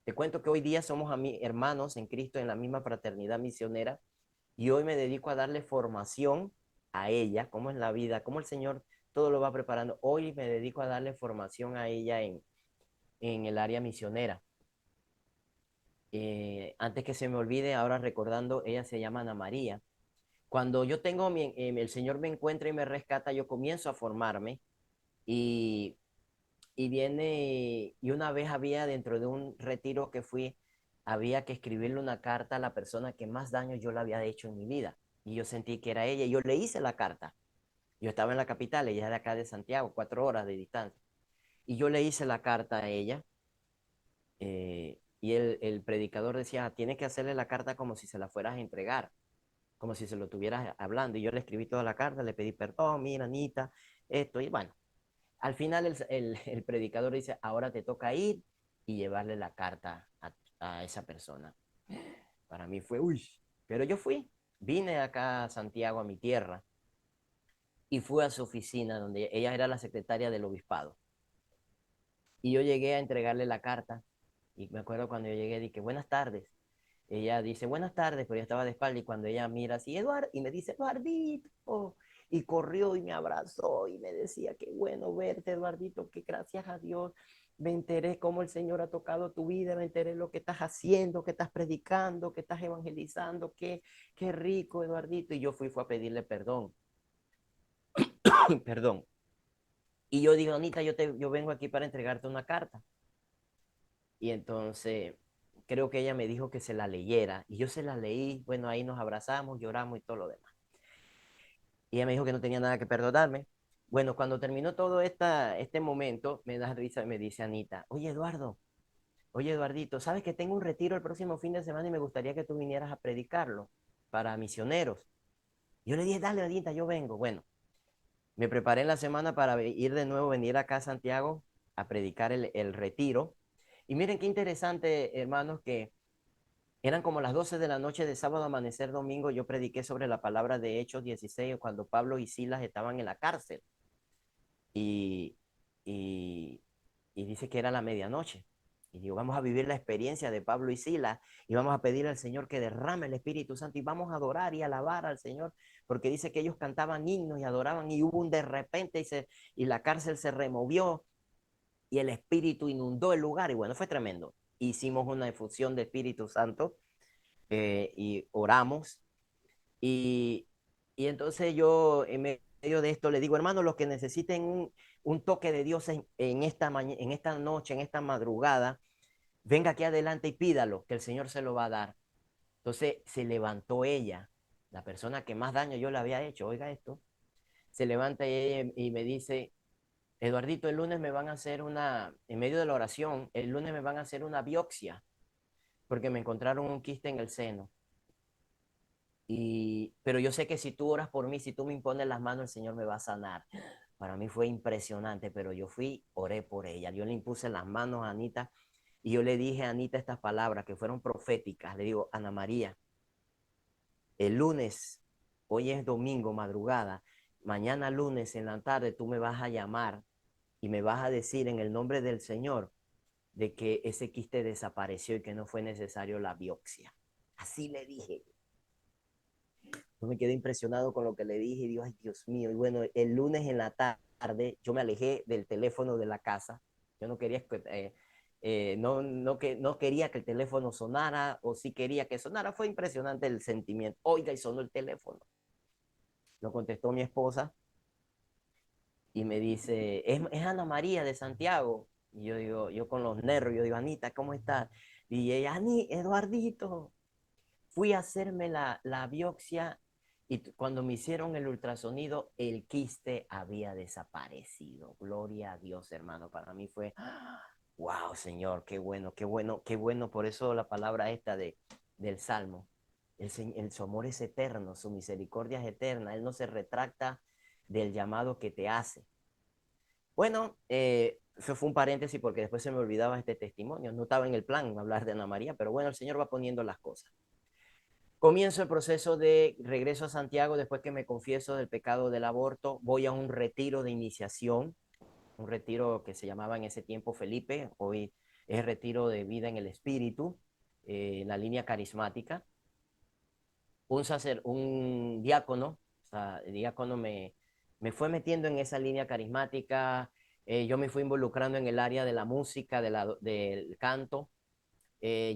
Te cuento que hoy día somos hermanos en Cristo en la misma fraternidad misionera y hoy me dedico a darle formación a ella, cómo es la vida, cómo el Señor todo lo va preparando. Hoy me dedico a darle formación a ella en el área misionera. Antes que se me olvide, ahora recordando, ella se llama Ana María. Cuando yo tengo, el Señor me encuentra y me rescata, yo comienzo a formarme y, y viene, y una vez había dentro de un retiro que fui, había que escribirle una carta a la persona que más daño yo le había hecho en mi vida. Y yo sentí que era ella, y yo le hice la carta. Yo estaba en la capital, ella es de acá de Santiago, 4 horas de distancia. Y yo le hice la carta a ella, y el predicador decía, tienes que hacerle la carta como si se la fueras a entregar, como si se lo tuvieras hablando. Y yo le escribí toda la carta, le pedí perdón, mira, Anita, esto, y bueno, al final el predicador dice, ahora te toca ir y llevarle la carta a esa persona. Para mí fue, uy, pero yo fui, vine acá a Santiago, a mi tierra, y fui a su oficina donde ella era la secretaria del obispado. Y yo llegué a entregarle la carta y me acuerdo cuando yo llegué, dije, buenas tardes. Ella dice, buenas tardes, pero yo estaba de espalda y cuando ella mira así, Eduardo, y me dice, Eduardito, y corrió y me abrazó y me decía, qué bueno verte, Eduardito, que gracias a Dios me enteré cómo el Señor ha tocado tu vida, me enteré lo que estás haciendo, que estás predicando, que estás evangelizando, qué rico, Eduardito. Y yo fue a pedirle perdón, perdón. Y yo digo, Anita, yo vengo aquí para entregarte una carta. Y entonces creo que ella me dijo que se la leyera y yo se la leí, bueno, ahí nos abrazamos, lloramos y todo lo demás. Y ella me dijo que no tenía nada que perdonarme. Bueno, cuando terminó todo este momento, me da risa y me dice Anita, oye Eduardo, oye Eduardito, ¿sabes que tengo un retiro el próximo fin de semana y me gustaría que tú vinieras a predicarlo para misioneros? Yo le dije, dale Anita, yo vengo. Bueno, me preparé en la semana para ir de nuevo, venir acá a Santiago a predicar el retiro. Y miren qué interesante, hermanos, que eran como las 12 de la noche de sábado, amanecer domingo. Yo prediqué sobre la palabra de Hechos 16, cuando Pablo y Silas estaban en la cárcel. Y, y, y dice que era la medianoche. Y digo, vamos a vivir la experiencia de Pablo y Silas y vamos a pedir al Señor que derrame el Espíritu Santo y vamos a adorar y alabar al Señor, porque dice que ellos cantaban himnos y adoraban y hubo un de repente y la cárcel se removió y el Espíritu inundó el lugar y bueno, fue tremendo. Hicimos una efusión de Espíritu Santo y oramos. Y, y entonces yo en medio de esto le digo, hermano, los que necesiten un toque de Dios en esta noche, en esta madrugada, venga aquí adelante y pídalo, que el Señor se lo va a dar. Entonces se levantó ella, la persona que más daño yo le había hecho, oiga esto, se levanta ella y me dice, Eduardito, el lunes me van a hacer en medio de la oración, el lunes me van a hacer una biopsia, porque me encontraron un quiste en el seno. Pero yo sé que si tú oras por mí, si tú me impones las manos, el Señor me va a sanar. para mí fue impresionante, pero yo fui, oré por ella. Yo le impuse las manos a Anita y yo le dije a Anita estas palabras que fueron proféticas. Le digo, Ana María, el lunes, hoy es domingo, madrugada, mañana lunes en la tarde tú me vas a llamar y me vas a decir en el nombre del Señor de que ese quiste desapareció y que no fue necesario la biopsia. Así le dije. Yo me quedé impresionado con lo que le dije y digo, ay Dios mío. Y bueno, el lunes en la tarde yo me alejé del teléfono de la casa. Yo no quería, no quería que el teléfono sonara o si quería que sonara. Fue impresionante el sentimiento. Oiga, y sonó el teléfono. Lo contestó mi esposa y me dice, es Ana María de Santiago. Y yo digo, yo con los nervios, yo digo, Anita, ¿cómo estás? Y ella, Ani, Eduardito, fui a hacerme la biopsia y cuando me hicieron el ultrasonido, el quiste había desaparecido. Gloria a Dios, hermano. Para mí fue, wow, Señor, qué bueno, qué bueno, qué bueno. Por eso la palabra esta del Salmo. Su amor es eterno, su misericordia es eterna. Él no se retracta del llamado que te hace. Bueno, eso fue un paréntesis porque después se me olvidaba este testimonio. No estaba en el plan hablar de Ana María, pero bueno, el Señor va poniendo las cosas. Comienzo el proceso de regreso a Santiago después que me confieso del pecado del aborto. Voy a un retiro de iniciación, un retiro que se llamaba en ese tiempo Felipe, hoy es retiro de vida en el espíritu, la línea carismática. Un diácono, o sea, el diácono me fue metiendo en esa línea carismática, yo me fui involucrando en el área de la música, del canto.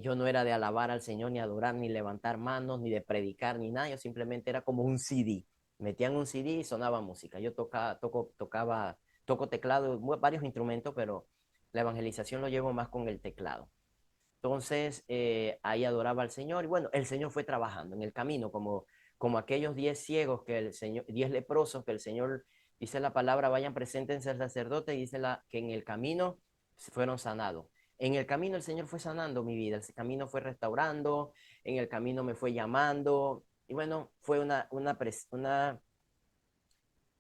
Yo no era de alabar al Señor, ni adorar, ni levantar manos, ni de predicar, ni nada. Yo simplemente era como un CD. Metían un CD y sonaba música. Yo toco teclado, varios instrumentos, pero la evangelización lo llevo más con el teclado. Entonces, ahí adoraba al Señor. Y bueno, el Señor fue trabajando en el camino, como aquellos 10 ciegos, 10 leprosos que el Señor dice la palabra, vayan, preséntense al sacerdote, y dice que en el camino fueron sanados. En el camino el Señor fue sanando mi vida, el camino fue restaurando, en el camino me fue llamando, y bueno, fue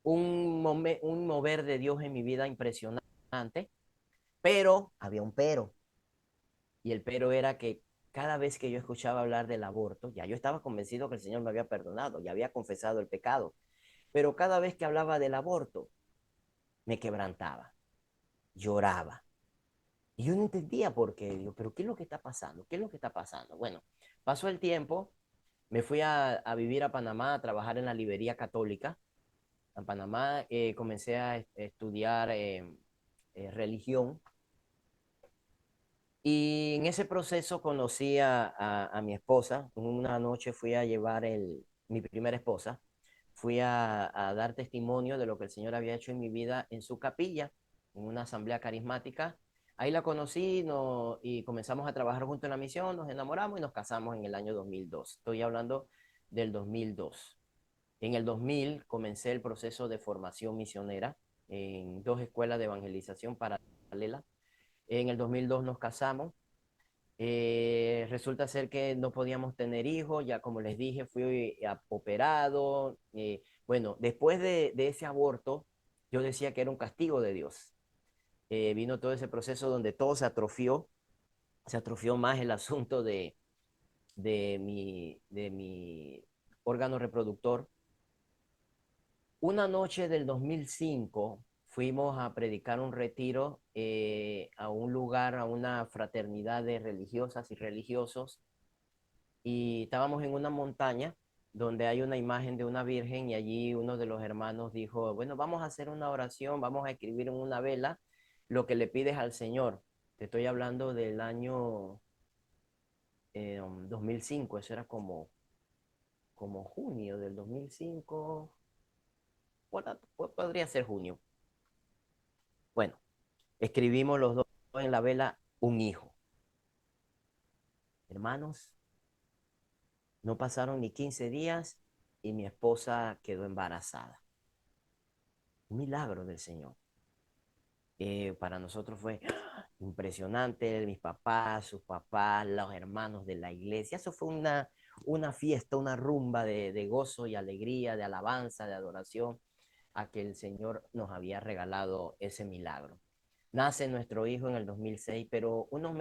un mover de Dios en mi vida impresionante, pero había un pero, y el pero era que cada vez que yo escuchaba hablar del aborto, ya yo estaba convencido que el Señor me había perdonado, ya había confesado el pecado, pero cada vez que hablaba del aborto, me quebrantaba, lloraba. Y yo no entendía por qué. Digo, pero ¿qué es lo que está pasando? ¿Qué es lo que está pasando? Bueno, pasó el tiempo, me fui a vivir a Panamá, a trabajar en la librería católica. En Panamá comencé a estudiar religión. Y en ese proceso conocí a mi esposa. Una noche fui a llevar mi primera esposa. Fui a dar testimonio de lo que el Señor había hecho en mi vida en su capilla, en una asamblea carismática. Ahí la conocí y comenzamos a trabajar juntos en la misión, nos enamoramos y nos casamos en el año 2002. Estoy hablando del 2002. En el 2000 comencé el proceso de formación misionera en 2 escuelas de evangelización paralelas. En el 2002 nos casamos. Resulta ser que no podíamos tener hijos, ya como les dije, fui operado. Bueno, después de ese aborto, yo decía que era un castigo de Dios. Vino todo ese proceso donde todo se atrofió más el asunto de mi órgano reproductor. Una noche del 2005 fuimos a predicar un retiro a un lugar, a una fraternidad de religiosas y religiosos, y estábamos en una montaña donde hay una imagen de una virgen y allí uno de los hermanos dijo, bueno, vamos a hacer una oración, vamos a escribir en una vela lo que le pides al Señor. Te estoy hablando del año 2005, eso era como junio del 2005, bueno, podría ser junio. Bueno, escribimos los dos en la vela un hijo. Hermanos, no pasaron ni 15 días y mi esposa quedó embarazada. Un milagro del Señor. Para nosotros fue impresionante, mis papás, sus papás, los hermanos de la iglesia. Eso fue una fiesta, una rumba de gozo y alegría, de alabanza, de adoración. a que el Señor nos había regalado ese milagro. Nace nuestro hijo en el 2006, pero unos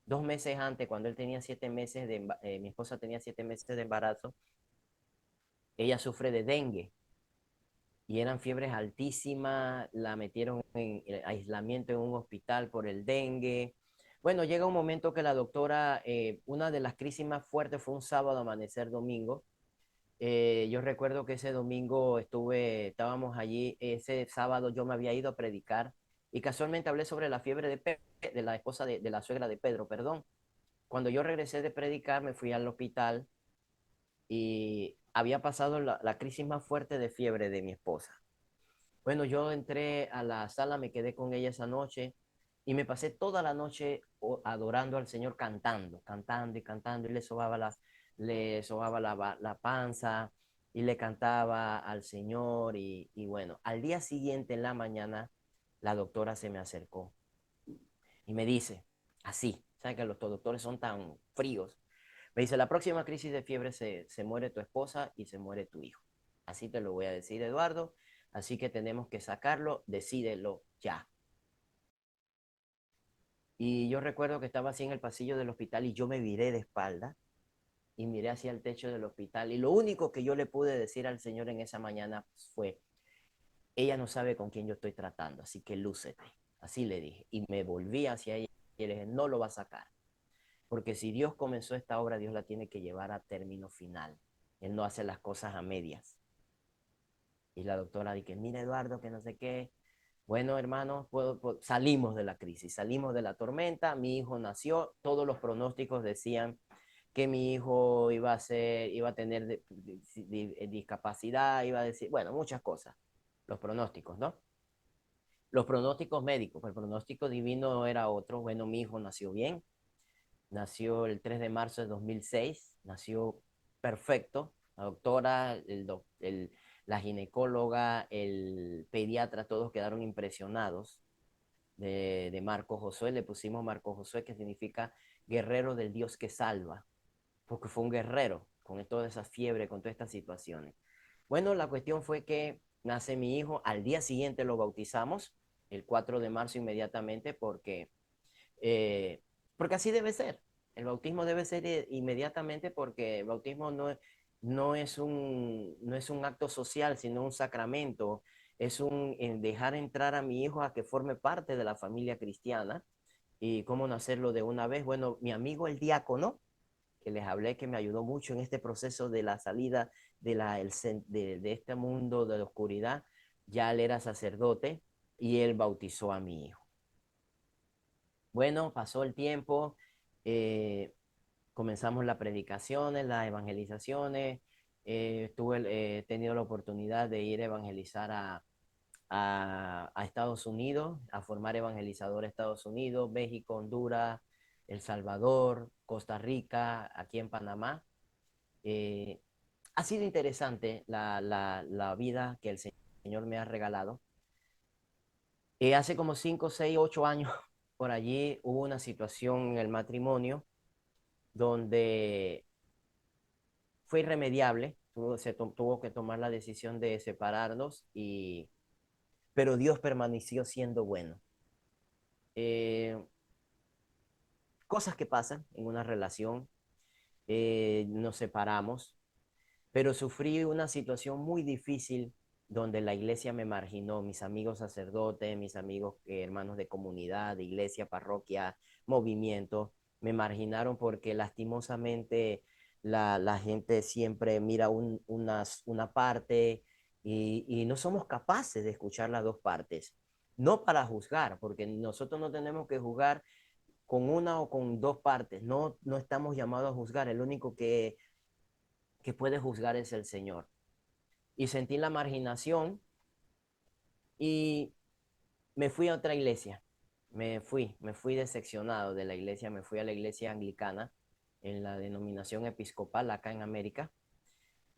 2 meses antes, cuando él tenía 7 meses mi esposa tenía 7 meses de embarazo, ella sufre de dengue y eran fiebres altísimas, la metieron en aislamiento en un hospital por el dengue. Bueno, llega un momento que la doctora, una de las crisis más fuertes fue un sábado, amanecer domingo. Yo recuerdo que ese domingo estábamos allí, ese sábado yo me había ido a predicar y casualmente hablé sobre la fiebre de la esposa de la suegra de Pedro, perdón. Cuando yo regresé de predicar, me fui al hospital y había pasado la crisis más fuerte de fiebre de mi esposa. Bueno, yo entré a la sala, me quedé con ella esa noche y me pasé toda la noche adorando al Señor cantando, cantando y cantando y le sobaba la panza y le cantaba al Señor y bueno, al día siguiente en la mañana la doctora se me acercó y me dice, así, ¿saben que los doctores son tan fríos? Me dice, la próxima crisis de fiebre se muere tu esposa y se muere tu hijo. Así te lo voy a decir, Eduardo. Así que tenemos que sacarlo, decídelo ya. Y yo recuerdo que estaba así en el pasillo del hospital y yo me viré de espalda y miré hacia el techo del hospital. Y lo único que yo le pude decir al Señor en esa mañana fue, ella no sabe con quién yo estoy tratando, así que lúcete. Así le dije. Y me volví hacia ella y le dije, no lo va a sacar. Porque si Dios comenzó esta obra, Dios la tiene que llevar a término final. Él no hace las cosas a medias. Y la doctora dice, mira Eduardo, que no sé qué. Bueno, hermano, salimos de la crisis, salimos de la tormenta, mi hijo nació, todos los pronósticos decían que mi hijo iba a tener discapacidad, iba a decir, bueno, muchas cosas, los pronósticos, ¿no? Los pronósticos médicos, pues el pronóstico divino era otro. Bueno, mi hijo nació bien, nació el 3 de marzo de 2006, nació perfecto. La doctora, la ginecóloga, el pediatra, todos quedaron impresionados de Marco Josué. Le pusimos Marco Josué, que significa guerrero del Dios que salva, porque fue un guerrero con toda esa fiebre, con todas estas situaciones. Bueno, la cuestión fue que nace mi hijo, al día siguiente lo bautizamos, el 4 de marzo inmediatamente, eh, porque así debe ser. El bautismo debe ser inmediatamente porque el bautismo no es un acto social, sino un sacramento. Es dejar entrar a mi hijo a que forme parte de la familia cristiana. ¿Y cómo no hacerlo de una vez? Bueno, mi amigo el diácono, que les hablé, que me ayudó mucho en este proceso de la salida de este mundo de la oscuridad, ya él era sacerdote y él bautizó a mi hijo. Bueno, pasó el tiempo, eh, comenzamos las predicaciones, las evangelizaciones, he tenido la oportunidad de ir a evangelizar a Estados Unidos, a formar evangelizadores a Estados Unidos, México, Honduras, El Salvador, Costa Rica, aquí en Panamá. Eh, ha sido interesante la vida que el Señor me ha regalado. Hace como 5, 6, 8 años por allí hubo una situación en el matrimonio donde fue irremediable, tuvo que tomar la decisión de separarnos, pero Dios permaneció siendo bueno. Eh, Cosas que pasan en una relación, nos separamos, pero sufrí una situación muy difícil donde la iglesia me marginó, mis amigos sacerdotes, mis amigos hermanos de comunidad, de iglesia, parroquia, movimiento, me marginaron porque lastimosamente la gente siempre mira una parte y no somos capaces de escuchar las dos partes. No para juzgar, porque nosotros no tenemos que juzgar con una o con dos partes, no, no estamos llamados a juzgar, el único que puede juzgar es el Señor. Y sentí la marginación y me fui a otra iglesia. Me fui decepcionado de la iglesia, me fui a la iglesia anglicana en la denominación episcopal acá en América.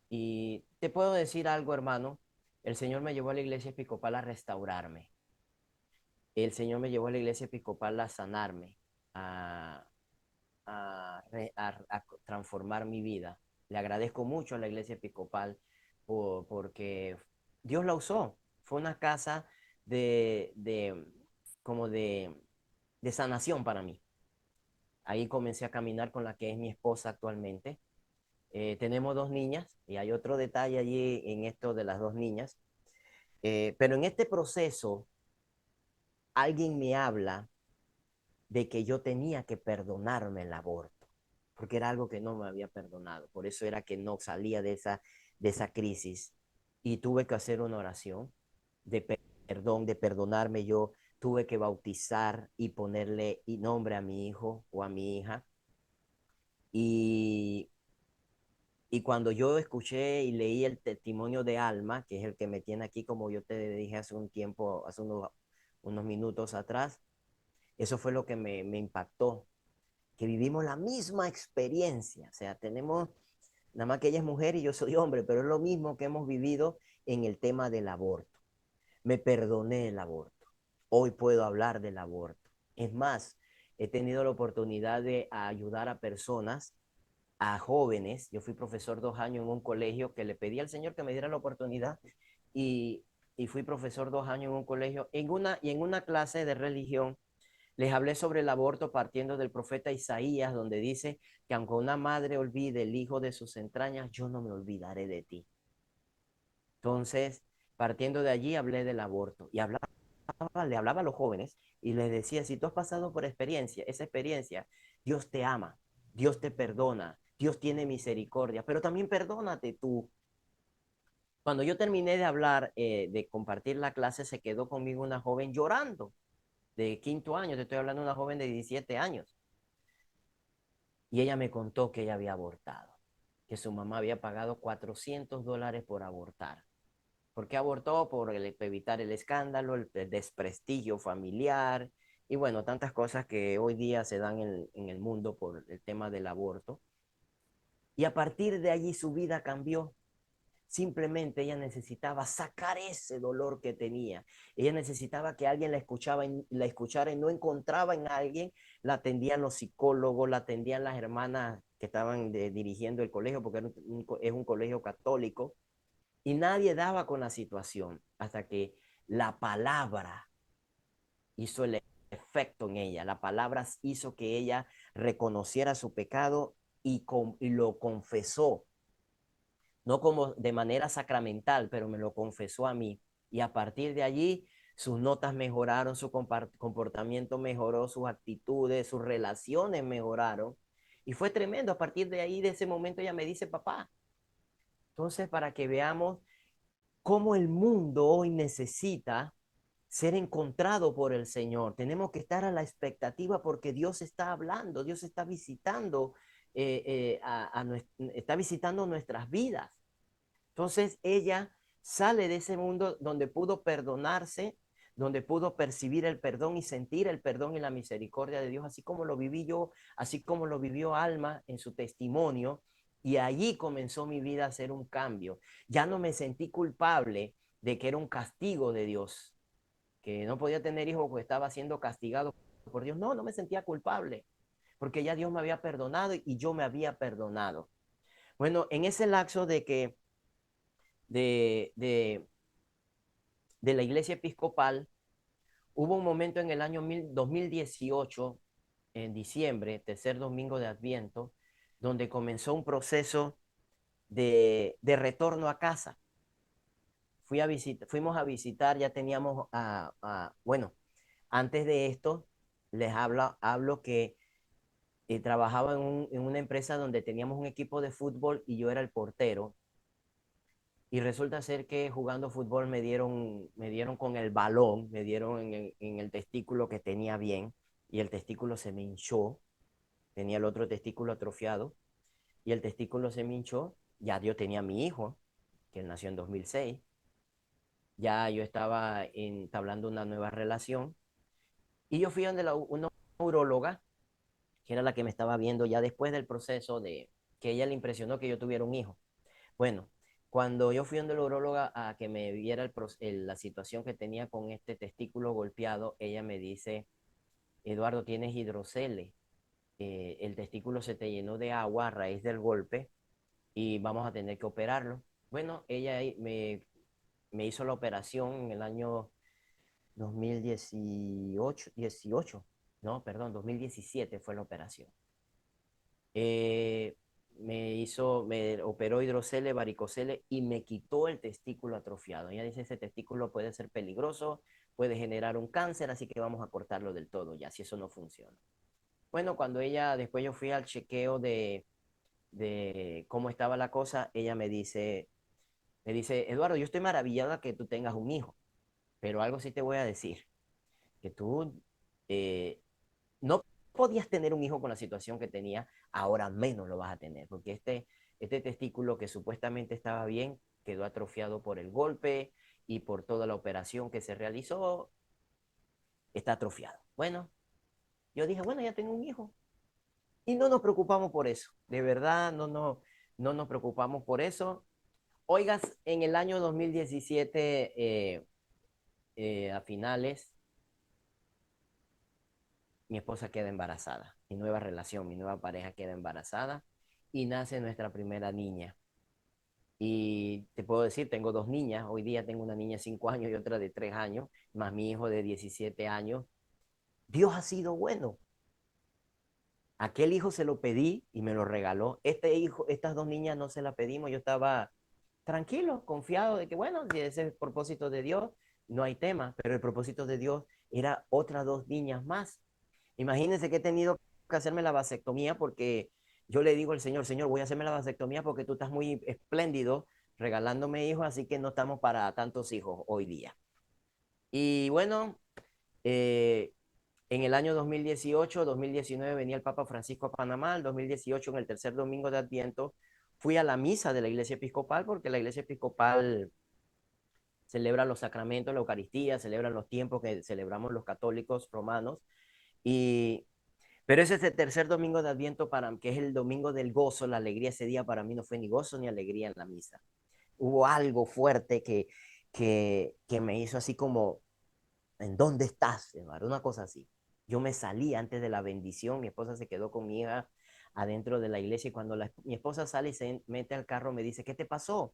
Y te puedo decir algo, hermano, el Señor me llevó a la iglesia episcopal a restaurarme. El Señor me llevó a la iglesia episcopal a sanarme, a, a transformar mi vida. Le agradezco mucho a la iglesia episcopal porque Dios la usó. Fue una casa de, de como de sanación para mí. Ahí comencé a caminar con la que es mi esposa actualmente. Tenemos dos niñas y hay otro detalle allí en esto de las dos niñas. Pero en este proceso, alguien me habla de que yo tenía que perdonarme el aborto, porque era algo que no me había perdonado. Por eso era que no salía de esa crisis y tuve que hacer una oración de perdón, de perdonarme. Yo tuve que bautizar y ponerle nombre a mi hijo o a mi hija. Y, y cuando yo escuché y leí el testimonio de Alma, que es el que me tiene aquí, como yo te dije hace un tiempo, hace unos minutos atrás, eso fue lo que me impactó, que vivimos la misma experiencia. O sea, tenemos, nada más que ella es mujer y yo soy hombre, pero es lo mismo que hemos vivido en el tema del aborto. Me perdoné el aborto. Hoy puedo hablar del aborto. Es más, he tenido la oportunidad de ayudar a personas, a jóvenes. Yo fui profesor 2 años en un colegio que le pedí al Señor que me diera la oportunidad y, y fui profesor 2 años en un colegio y en una clase de religión les hablé sobre el aborto partiendo del profeta Isaías, donde dice que aunque una madre olvide el hijo de sus entrañas, yo no me olvidaré de ti. Entonces, partiendo de allí, hablé del aborto y le hablaba a los jóvenes y les decía, si tú has pasado por esa experiencia, Dios te ama, Dios te perdona, Dios tiene misericordia, pero también perdónate tú. Cuando yo terminé de hablar, de compartir la clase, se quedó conmigo una joven llorando de quinto año, te estoy hablando de una joven de 17 años. Y ella me contó que ella había abortado, que su mamá había pagado $400 por abortar. ¿Por qué abortó? Por evitar el escándalo, el desprestigio familiar y bueno, tantas cosas que hoy día se dan en el mundo por el tema del aborto. Y a partir de allí su vida cambió. Simplemente ella necesitaba sacar ese dolor que tenía. Ella necesitaba que alguien la escuchara y no encontraba en alguien. La atendían los psicólogos, la atendían las hermanas que estaban dirigiendo el colegio, porque es un colegio católico, y nadie daba con la situación hasta que la palabra hizo el efecto en ella. La palabra hizo que ella reconociera su pecado y lo confesó, no como de manera sacramental, pero me lo confesó a mí. Y a partir de allí, sus notas mejoraron, su comportamiento mejoró, sus actitudes, sus relaciones mejoraron. Y fue tremendo. A partir de ahí, de ese momento, ella me dice, papá. Entonces, para que veamos cómo el mundo hoy necesita ser encontrado por el Señor. Tenemos que estar a la expectativa porque Dios está hablando, Dios está visitando, está visitando nuestras vidas. Entonces ella sale de ese mundo donde pudo perdonarse, donde pudo percibir el perdón y sentir el perdón y la misericordia de Dios, así como lo viví yo, así como lo vivió Alma en su testimonio. Y allí comenzó mi vida a hacer un cambio. Ya no me sentí culpable de que era un castigo de Dios, que no podía tener hijos porque estaba siendo castigado por Dios. No, no me sentía culpable, porque ya Dios me había perdonado y yo me había perdonado. Bueno, en ese lapso de, de, de la iglesia episcopal, hubo un momento en el año 2018, en diciembre, tercer domingo de Adviento, donde comenzó un proceso de retorno a casa. Fuimos a visitar, ya teníamos, bueno, antes de esto, hablo que trabajaba en una empresa donde teníamos un equipo de fútbol y yo era el portero. Y resulta ser que jugando fútbol me dieron con el balón, me dieron en el testículo que tenía bien y el testículo se me hinchó, tenía el otro testículo atrofiado y el testículo se me hinchó, ya yo tenía a mi hijo, que él nació en 2006, ya yo estaba entablando una nueva relación y yo fui donde una neuróloga, que era la que me estaba viendo ya después del proceso de que ella le impresionó que yo tuviera un hijo. Bueno, cuando yo fui a la urologa a que me viera la situación que tenía con este testículo golpeado, ella me dice, Eduardo, tienes hidrocele, el testículo se te llenó de agua a raíz del golpe y vamos a tener que operarlo. Bueno, ella me hizo la operación en el año 2018, no, perdón, 2017 fue la operación. Eh, me operó hidrocele, varicocele y me quitó el testículo atrofiado. Ella dice, ese testículo puede ser peligroso, puede generar un cáncer, así que vamos a cortarlo del todo ya, si eso no funciona. Bueno, cuando ella, después yo fui al chequeo de cómo estaba la cosa, ella me dice, Eduardo, yo estoy maravillada que tú tengas un hijo, pero algo sí te voy a decir, que tú eh, no podías tener un hijo con la situación que tenía, ahora menos lo vas a tener, porque este testículo que supuestamente estaba bien, quedó atrofiado por el golpe y por toda la operación que se realizó, está atrofiado. Bueno, yo dije, bueno, ya tengo un hijo. Y no nos preocupamos por eso, de verdad, no nos preocupamos por eso. Oigas, en el año 2017, a finales, mi esposa queda embarazada, mi nueva relación, mi nueva pareja queda embarazada y nace nuestra primera niña. Y te puedo decir, tengo dos niñas, hoy día tengo una niña de 5 años y otra de 3 años, más mi hijo de 17 años. Dios ha sido bueno. Aquel hijo se lo pedí y me lo regaló. Este hijo, estas dos niñas no se las pedimos, yo estaba tranquilo, confiado de que, bueno, si ese es el propósito de Dios, no hay tema, pero el propósito de Dios era otras dos niñas más. Imagínense que he tenido que hacerme la vasectomía porque yo le digo al Señor, Señor, voy a hacerme la vasectomía porque tú estás muy espléndido regalándome hijos, así que no estamos para tantos hijos hoy día. Y bueno, eh, en el año 2018, 2019 venía el Papa Francisco a Panamá, el 2018 en el tercer domingo de Adviento fui a la misa de la Iglesia Episcopal porque la Iglesia Episcopal celebra los sacramentos, la Eucaristía, celebra los tiempos que celebramos los católicos romanos. Y, pero ese tercer domingo de Adviento, que es el domingo del gozo, la alegría, ese día para mí no fue ni gozo ni alegría en la misa. Hubo algo fuerte que me hizo así como, ¿en dónde estás, Eduardo? Una cosa así. Yo me salí antes de la bendición, mi esposa se quedó con mi hija adentro de la iglesia y cuando mi esposa sale y se mete al carro me dice, ¿qué te pasó?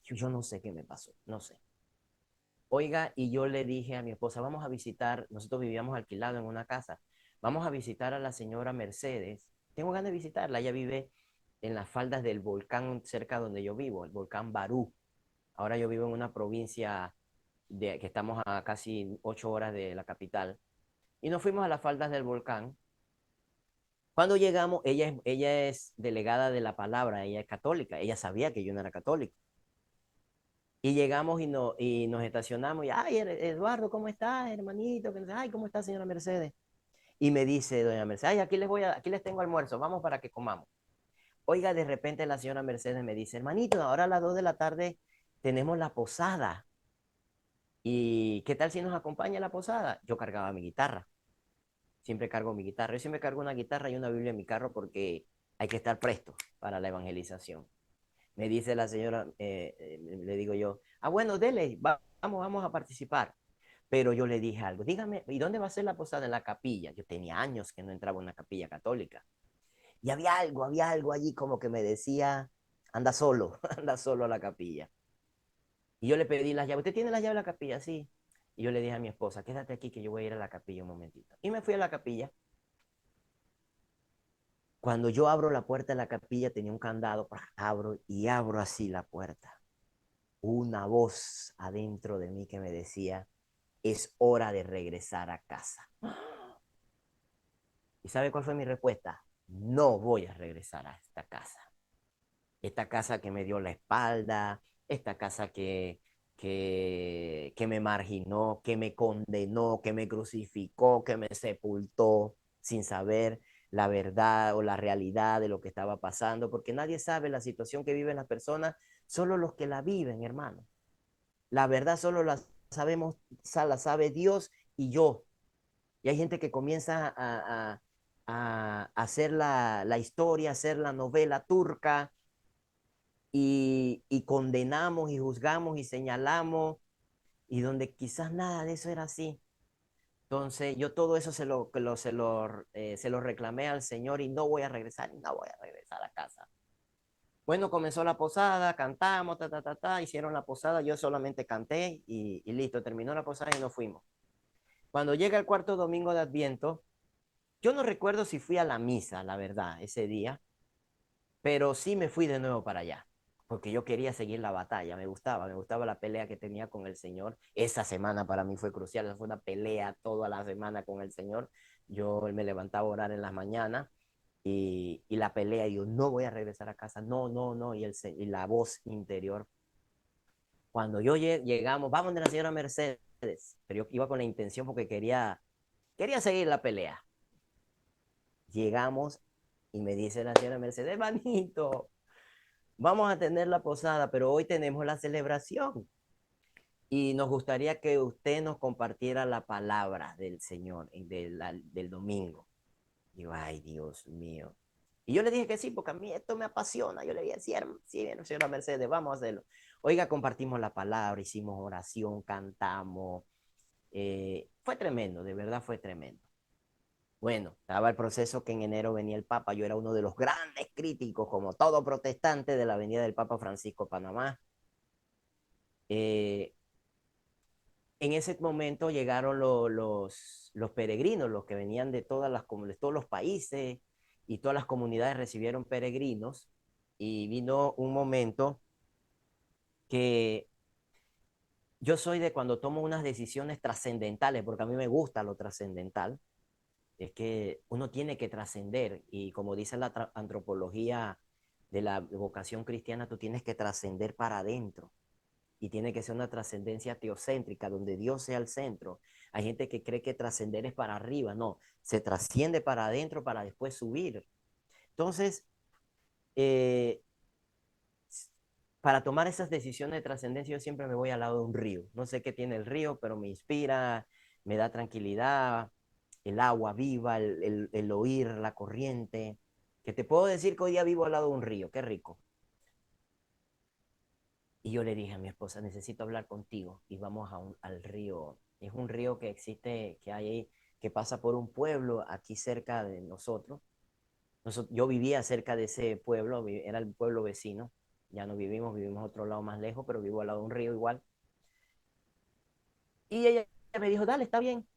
Yo no sé qué me pasó, no sé. Oiga, y yo le dije a mi esposa, vamos a visitar, nosotros vivíamos alquilado en una casa, vamos a visitar a la señora Mercedes. Tengo ganas de visitarla, ella vive en las faldas del volcán cerca donde yo vivo, el volcán Barú. Ahora yo vivo en una provincia que estamos a casi 8 horas de la capital. Y nos fuimos a las faldas del volcán. Cuando llegamos, ella es delegada de la palabra, ella es católica, ella sabía que yo no era católico. Y llegamos y nos estacionamos y, ay, Eduardo, ¿cómo estás, hermanito? Ay, ¿cómo está, señora Mercedes? Y me dice doña Mercedes, ay, aquí les tengo almuerzo, vamos para que comamos. Oiga, de repente la señora Mercedes me dice, hermanito, ahora a las 2 de la tarde tenemos la posada. ¿Y qué tal si nos acompaña a la posada? Yo cargaba mi guitarra, siempre cargo mi guitarra. Yo siempre cargo una guitarra y una Biblia en mi carro porque hay que estar presto para la evangelización. Me dice la señora, le digo yo, bueno, dele, vamos a participar. Pero yo le dije algo, dígame, ¿y dónde va a ser la posada? En la capilla. Yo tenía años que no entraba en una capilla católica. Y había algo allí como que me decía, anda solo, anda solo a la capilla. Y yo le pedí las llaves, ¿usted tiene las llaves de la capilla? Sí. Y yo le dije a mi esposa, quédate aquí que yo voy a ir a la capilla un momentito. Y me fui a la capilla. Cuando yo abro la puerta de la capilla tenía un candado, abro así la puerta. Una voz adentro de mí que me decía, es hora de regresar a casa. ¿Y sabe cuál fue mi respuesta? No voy a regresar a esta casa. Esta casa que me dio la espalda, esta casa que me marginó, que me condenó, que me crucificó, que me sepultó sin saber la verdad o la realidad de lo que estaba pasando, porque nadie sabe la situación que viven las personas, solo los que la viven, hermano. La verdad solo la sabemos, la sabe Dios y yo. Y hay gente que comienza a hacer la historia, a hacer la novela turca y condenamos y juzgamos y señalamos y donde quizás nada de eso era así. Entonces yo todo eso se lo reclamé al Señor y no voy a regresar a casa. Bueno, comenzó la posada, cantamos, hicieron la posada, yo solamente canté y listo, terminó la posada y nos fuimos. Cuando llega el cuarto domingo de Adviento, yo no recuerdo si fui a la misa, la verdad, ese día, pero sí me fui de nuevo para allá, porque yo quería seguir la batalla, me gustaba la pelea que tenía con el Señor. Esa semana para mí fue crucial, fue una pelea toda la semana con el Señor. Yo me levantaba a orar en las mañanas y la pelea, y yo no voy a regresar a casa, no, no, no, y la voz interior. Cuando llegamos, vamos de la señora Mercedes, pero yo iba con la intención porque quería seguir la pelea. Llegamos y me dice la señora Mercedes, manito, vamos a tener la posada, pero hoy tenemos la celebración y nos gustaría que usted nos compartiera la palabra del Señor del domingo. Digo, ay, Dios mío. Y yo le dije que sí, porque a mí esto me apasiona. Yo le dije, sí, sí, señora Mercedes, vamos a hacerlo. Oiga, compartimos la palabra, hicimos oración, cantamos. Fue tremendo, de verdad fue tremendo. Bueno, estaba el proceso que en enero venía el Papa. Yo era uno de los grandes críticos, como todo protestante, de la venida del Papa Francisco a Panamá. Eh, en ese momento llegaron los peregrinos, los que venían de de todos los países, y todas las comunidades recibieron peregrinos. Y vino un momento que yo soy de cuando tomo unas decisiones trascendentales, porque a mí me gusta lo trascendental. Es que uno tiene que trascender, y como dice la antropología de la vocación cristiana, tú tienes que trascender para adentro, y tiene que ser una trascendencia teocéntrica, donde Dios sea el centro. Hay gente que cree que trascender es para arriba, no, se trasciende para adentro para después subir. Entonces, eh, para tomar esas decisiones de trascendencia, yo siempre me voy al lado de un río. No sé qué tiene el río, pero me inspira, me da tranquilidad, el agua viva, el oír la corriente. Que te puedo decir que hoy día vivo al lado de un río, qué rico. Y yo le dije a mi esposa, necesito hablar contigo y vamos al río. Es un río que existe, que hay ahí, que pasa por un pueblo aquí cerca de nosotros. Yo vivía cerca de ese pueblo, era el pueblo vecino. Ya no vivimos a otro lado más lejos, pero vivo al lado de un río igual. Y ella me dijo, dale, está bien.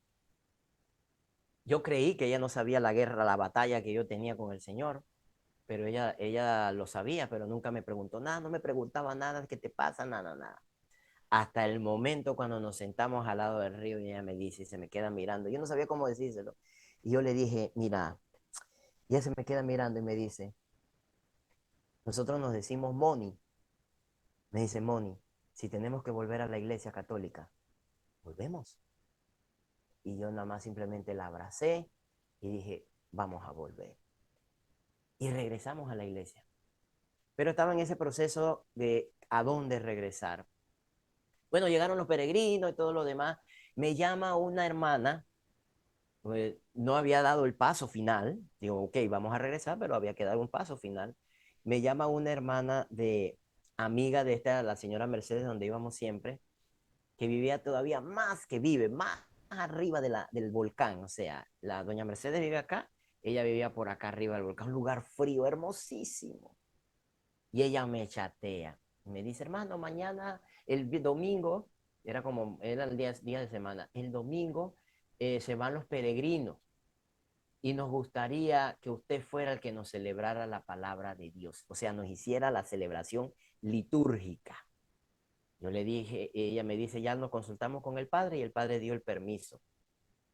Yo creí que ella no sabía la guerra, la batalla que yo tenía con el Señor, pero ella lo sabía, pero nunca me preguntó nada, no me preguntaba nada, ¿qué te pasa? Nada, nada. Hasta el momento cuando nos sentamos al lado del río y ella me dice, y se me queda mirando, yo no sabía cómo decírselo. Y yo le dije, mira, y ella se me queda mirando y me dice, nosotros nos decimos Moni. Me dice, Moni, si tenemos que volver a la iglesia católica, volvemos. Y yo nada más simplemente la abracé y dije, vamos a volver. Y regresamos a la iglesia. Pero estaba en ese proceso de a dónde regresar. Bueno, llegaron los peregrinos y todo lo demás. Me llama una hermana, pues, no había dado el paso final. Digo, ok, vamos a regresar, pero había que dar un paso final. Me llama una hermana de amiga de esta, la señora Mercedes, donde íbamos siempre, que vivía todavía más, que vive más arriba del volcán. O sea, la doña Mercedes vive acá, ella vivía por acá arriba del volcán, un lugar frío, hermosísimo. Y ella me chatea. Me dice, hermano, mañana, el domingo, era el día de semana, el domingo se van los peregrinos y nos gustaría que usted fuera el que nos celebrara la palabra de Dios, o sea, nos hiciera la celebración litúrgica. Yo le dije, ella me dice, ya nos consultamos con el padre y el padre dio el permiso.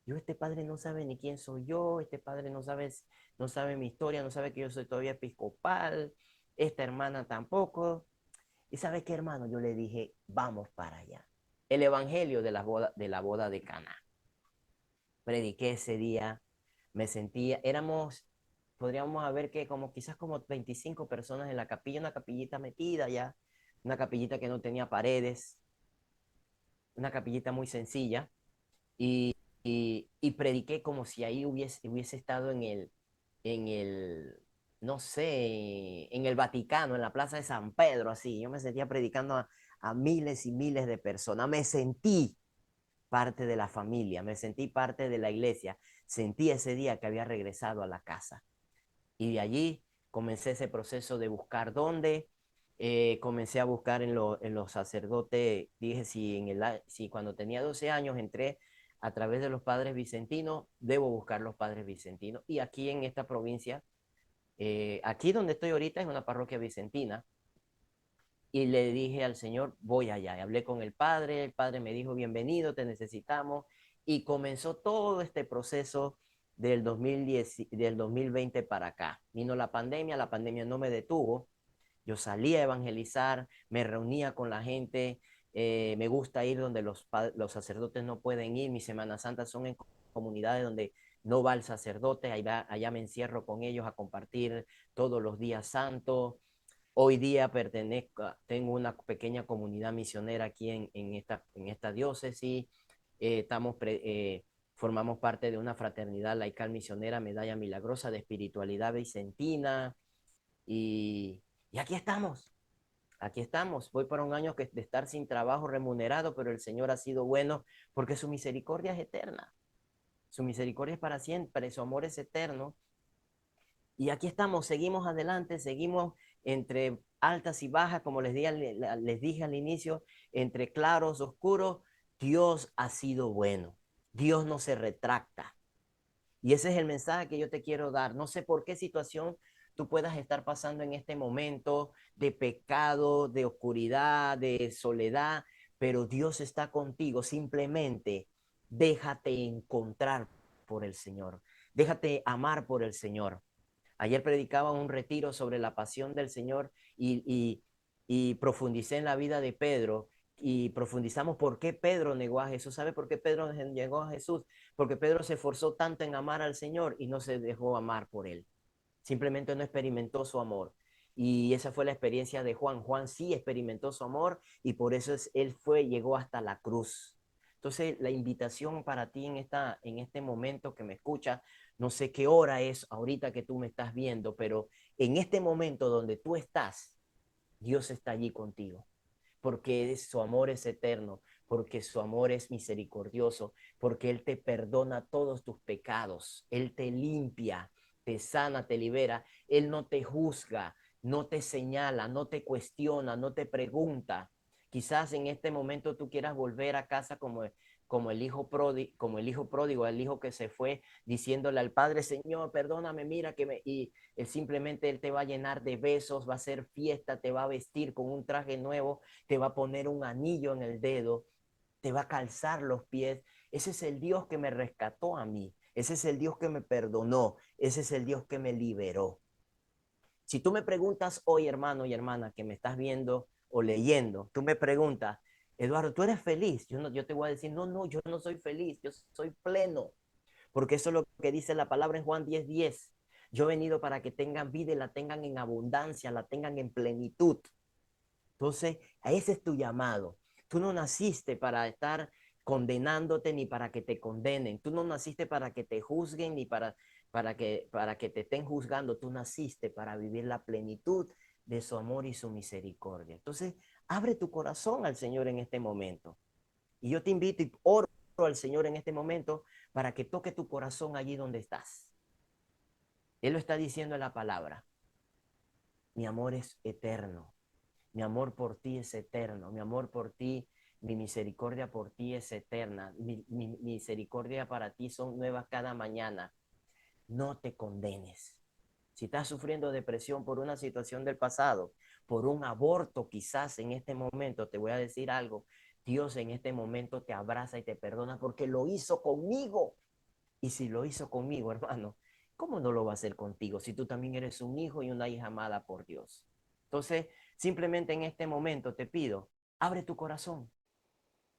Yo, este padre no sabe ni quién soy yo, este padre no sabe mi historia, no sabe que yo soy todavía episcopal, esta hermana tampoco. ¿Y sabe qué, hermano? Yo le dije, vamos para allá. El evangelio de la boda de Caná. Prediqué ese día, me sentía, podríamos haber que como quizás como 25 personas en la capilla, una capillita metida ya, una capillita que no tenía paredes, una capillita muy sencilla, y prediqué como si ahí hubiese estado en el, no sé, en el Vaticano, en la Plaza de San Pedro, así. Yo me sentía predicando a miles y miles de personas. Me sentí parte de la familia, me sentí parte de la iglesia. Sentí ese día que había regresado a la casa. Y de allí comencé ese proceso de buscar dónde. Comencé a buscar en los sacerdotes, dije, si cuando tenía 12 años entré a través de los padres vicentinos, debo buscar los padres vicentinos. Y aquí en esta provincia, aquí donde estoy ahorita es una parroquia vicentina, y le dije al Señor, voy allá. Y hablé con el padre me dijo, bienvenido, te necesitamos. Y comenzó todo este proceso del 2020 para acá. Vino la pandemia no me detuvo. Yo salía a evangelizar, me reunía con la gente, me gusta ir donde los sacerdotes no pueden ir. Mis Semanas Santas son en comunidades donde no va el sacerdote, allá me encierro con ellos a compartir todos los días santos. Hoy día tengo una pequeña comunidad misionera aquí en esta diócesis. Formamos parte de una fraternidad laical misionera, Medalla Milagrosa de Espiritualidad Vicentina. Y, y aquí estamos. Voy para un año de estar sin trabajo remunerado, pero el Señor ha sido bueno porque su misericordia es eterna. Su misericordia es para siempre, su amor es eterno. Y aquí estamos, seguimos adelante, seguimos entre altas y bajas, como les dije al inicio, entre claros, oscuros. Dios ha sido bueno. Dios no se retracta. Y ese es el mensaje que yo te quiero dar. No sé por qué situación tú puedas estar pasando en este momento de pecado, de oscuridad, de soledad, pero Dios está contigo. Simplemente déjate encontrar por el Señor. Déjate amar por el Señor. Ayer predicaba un retiro sobre la pasión del Señor y profundicé en la vida de Pedro y profundizamos por qué Pedro negó a Jesús. ¿Sabe por qué Pedro negó a Jesús? Porque Pedro se esforzó tanto en amar al Señor y no se dejó amar por él. Simplemente no experimentó su amor. Y esa fue la experiencia de Juan. Juan sí experimentó su amor y por eso llegó hasta la cruz. Entonces, la invitación para ti en este momento que me escuchas, no sé qué hora es ahorita que tú me estás viendo, pero en este momento donde tú estás, Dios está allí contigo, porque su amor es eterno, porque su amor es misericordioso, porque Él te perdona todos tus pecados, Él te limpia, te sana, te libera, Él no te juzga, no te señala, no te cuestiona, no te pregunta. Quizás en este momento tú quieras volver a casa como el hijo pródigo, el hijo que se fue diciéndole al padre, Señor, perdóname, mira y él simplemente él te va a llenar de besos, va a hacer fiesta, te va a vestir con un traje nuevo, te va a poner un anillo en el dedo, te va a calzar los pies. Ese es el Dios que me rescató a mí. Ese es el Dios que me perdonó. Ese es el Dios que me liberó. Si tú me preguntas hoy, hermano y hermana, que me estás viendo o leyendo, tú me preguntas, Eduardo, ¿tú eres feliz? Yo te voy a decir, no, no, yo no soy feliz, yo soy pleno. Porque eso es lo que dice la palabra en Juan 10:10. Yo he venido para que tengan vida y la tengan en abundancia, la tengan en plenitud. Entonces, a ese es tu llamado. Tú no naciste para estar condenándote ni para que te condenen. Tú no naciste para que te juzguen ni para que te estén juzgando. Tú naciste para vivir la plenitud de su amor y su misericordia. Entonces, abre tu corazón al Señor en este momento. Y yo te invito y oro al Señor en este momento para que toque tu corazón allí donde estás. Él lo está diciendo en la palabra. Mi amor es eterno. Mi amor por ti es eterno. Mi amor por ti, mi misericordia por ti es eterna. Mi misericordia para ti son nuevas cada mañana. No te condenes. Si estás sufriendo depresión por una situación del pasado, por un aborto quizás en este momento, te voy a decir algo. Dios en este momento te abraza y te perdona porque lo hizo conmigo. Y si lo hizo conmigo, hermano, ¿cómo no lo va a hacer contigo si tú también eres un hijo y una hija amada por Dios? Entonces, simplemente en este momento te pido, abre tu corazón.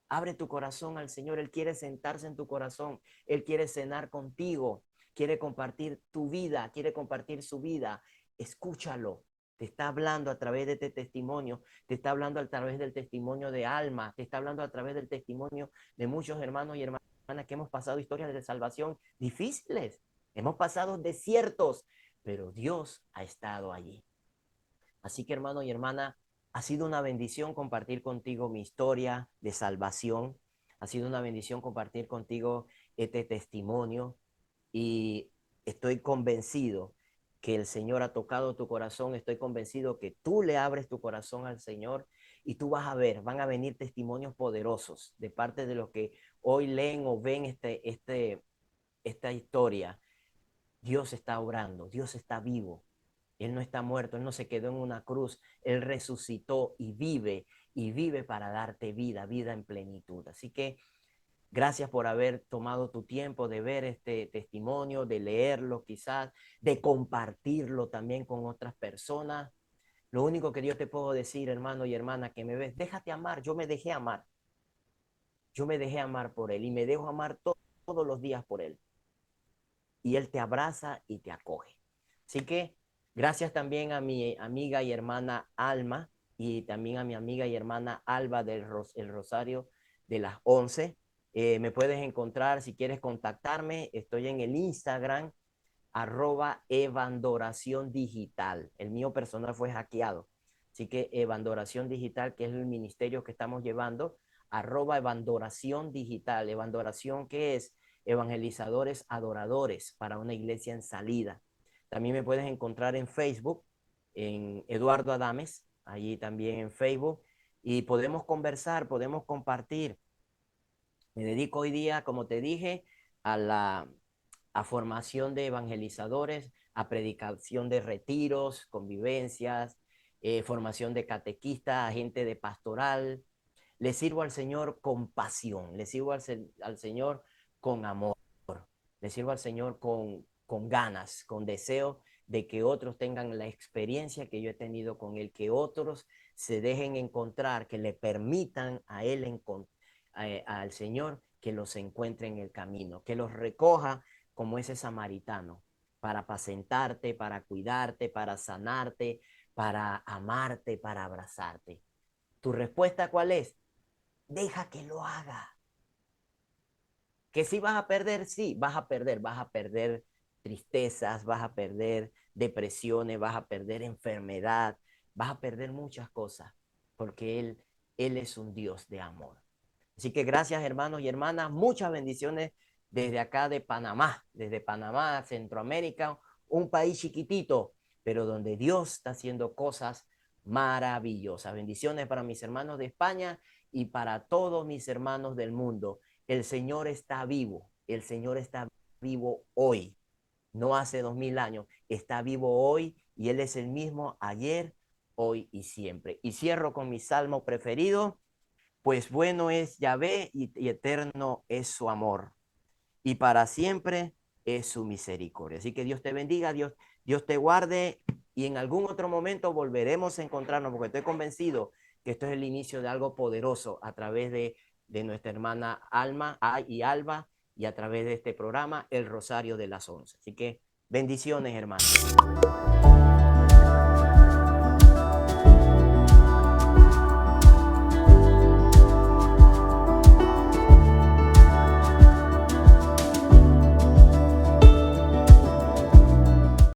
Abre tu corazón al Señor. Él quiere sentarse en tu corazón. Él quiere cenar contigo. Quiere compartir tu vida. Quiere compartir su vida. Escúchalo. Te está hablando a través de este testimonio. Te está hablando a través del testimonio de Alma. Te está hablando a través del testimonio de muchos hermanos y hermanas que hemos pasado historias de salvación difíciles. Hemos pasado desiertos, pero Dios ha estado allí. Así que hermano y hermana, ha sido una bendición compartir contigo mi historia de salvación. Ha sido una bendición compartir contigo este testimonio y estoy convencido que el Señor ha tocado tu corazón. Estoy convencido que tú le abres tu corazón al Señor y tú vas a ver, van a venir testimonios poderosos de parte de los que hoy leen o ven esta historia. Dios está obrando, Dios está vivo. Él no está muerto, Él no se quedó en una cruz, Él resucitó y vive para darte vida, vida en plenitud. Así que gracias por haber tomado tu tiempo de ver este testimonio, de leerlo quizás, de compartirlo también con otras personas. Lo único que yo te puedo decir, hermano y hermana que me ves, déjate amar. Yo me dejé amar. Yo me dejé amar por Él y me dejo amar todos los días por Él. Y Él te abraza y te acoge. Así que gracias también a mi amiga y hermana Alma y también a mi amiga y hermana Alba del el Rosario de las 11. Me puedes encontrar si quieres contactarme. Estoy en el Instagram @evandoración digital. El mío personal fue hackeado. Así que Evandoración Digital, que es el ministerio que estamos llevando, @evandoración digital. Evandoración, ¿qué es? Evangelizadores adoradores para una iglesia en salida. También me puedes encontrar en Facebook, en Eduardo Adames, allí también en Facebook, y podemos conversar, podemos compartir. Me dedico hoy día, como te dije, a formación de evangelizadores, a predicación de retiros, convivencias, formación de catequistas, agente de pastoral. Le sirvo al Señor con pasión, le sirvo al Señor con amor, le sirvo al Señor con ganas, con deseo de que otros tengan la experiencia que yo he tenido con Él, que otros se dejen encontrar, que le permitan a Él, al Señor, que los encuentre en el camino, que los recoja como ese samaritano, para apacentarte, para cuidarte, para sanarte, para amarte, para abrazarte. ¿Tu respuesta cuál es? Deja que lo haga. Que si vas a perder, sí, vas a perder tristezas, vas a perder depresiones, vas a perder enfermedad, vas a perder muchas cosas, porque Él es un Dios de amor. Así que gracias, hermanos y hermanas, muchas bendiciones desde acá de Panamá, desde Panamá, Centroamérica, un país chiquitito, pero donde Dios está haciendo cosas maravillosas. Bendiciones para mis hermanos de España y para todos mis hermanos del mundo. El Señor está vivo, el Señor está vivo hoy, no hace 2000 años, está vivo hoy y Él es el mismo ayer, hoy y siempre. Y cierro con mi salmo preferido, pues bueno es Yahvé y eterno es su amor y para siempre es su misericordia. Así que Dios te bendiga, Dios te guarde y en algún otro momento volveremos a encontrarnos porque estoy convencido que esto es el inicio de algo poderoso a través de nuestra hermana Alma y Alba y a través de este programa, El Rosario de las 11. Así que bendiciones, hermanos.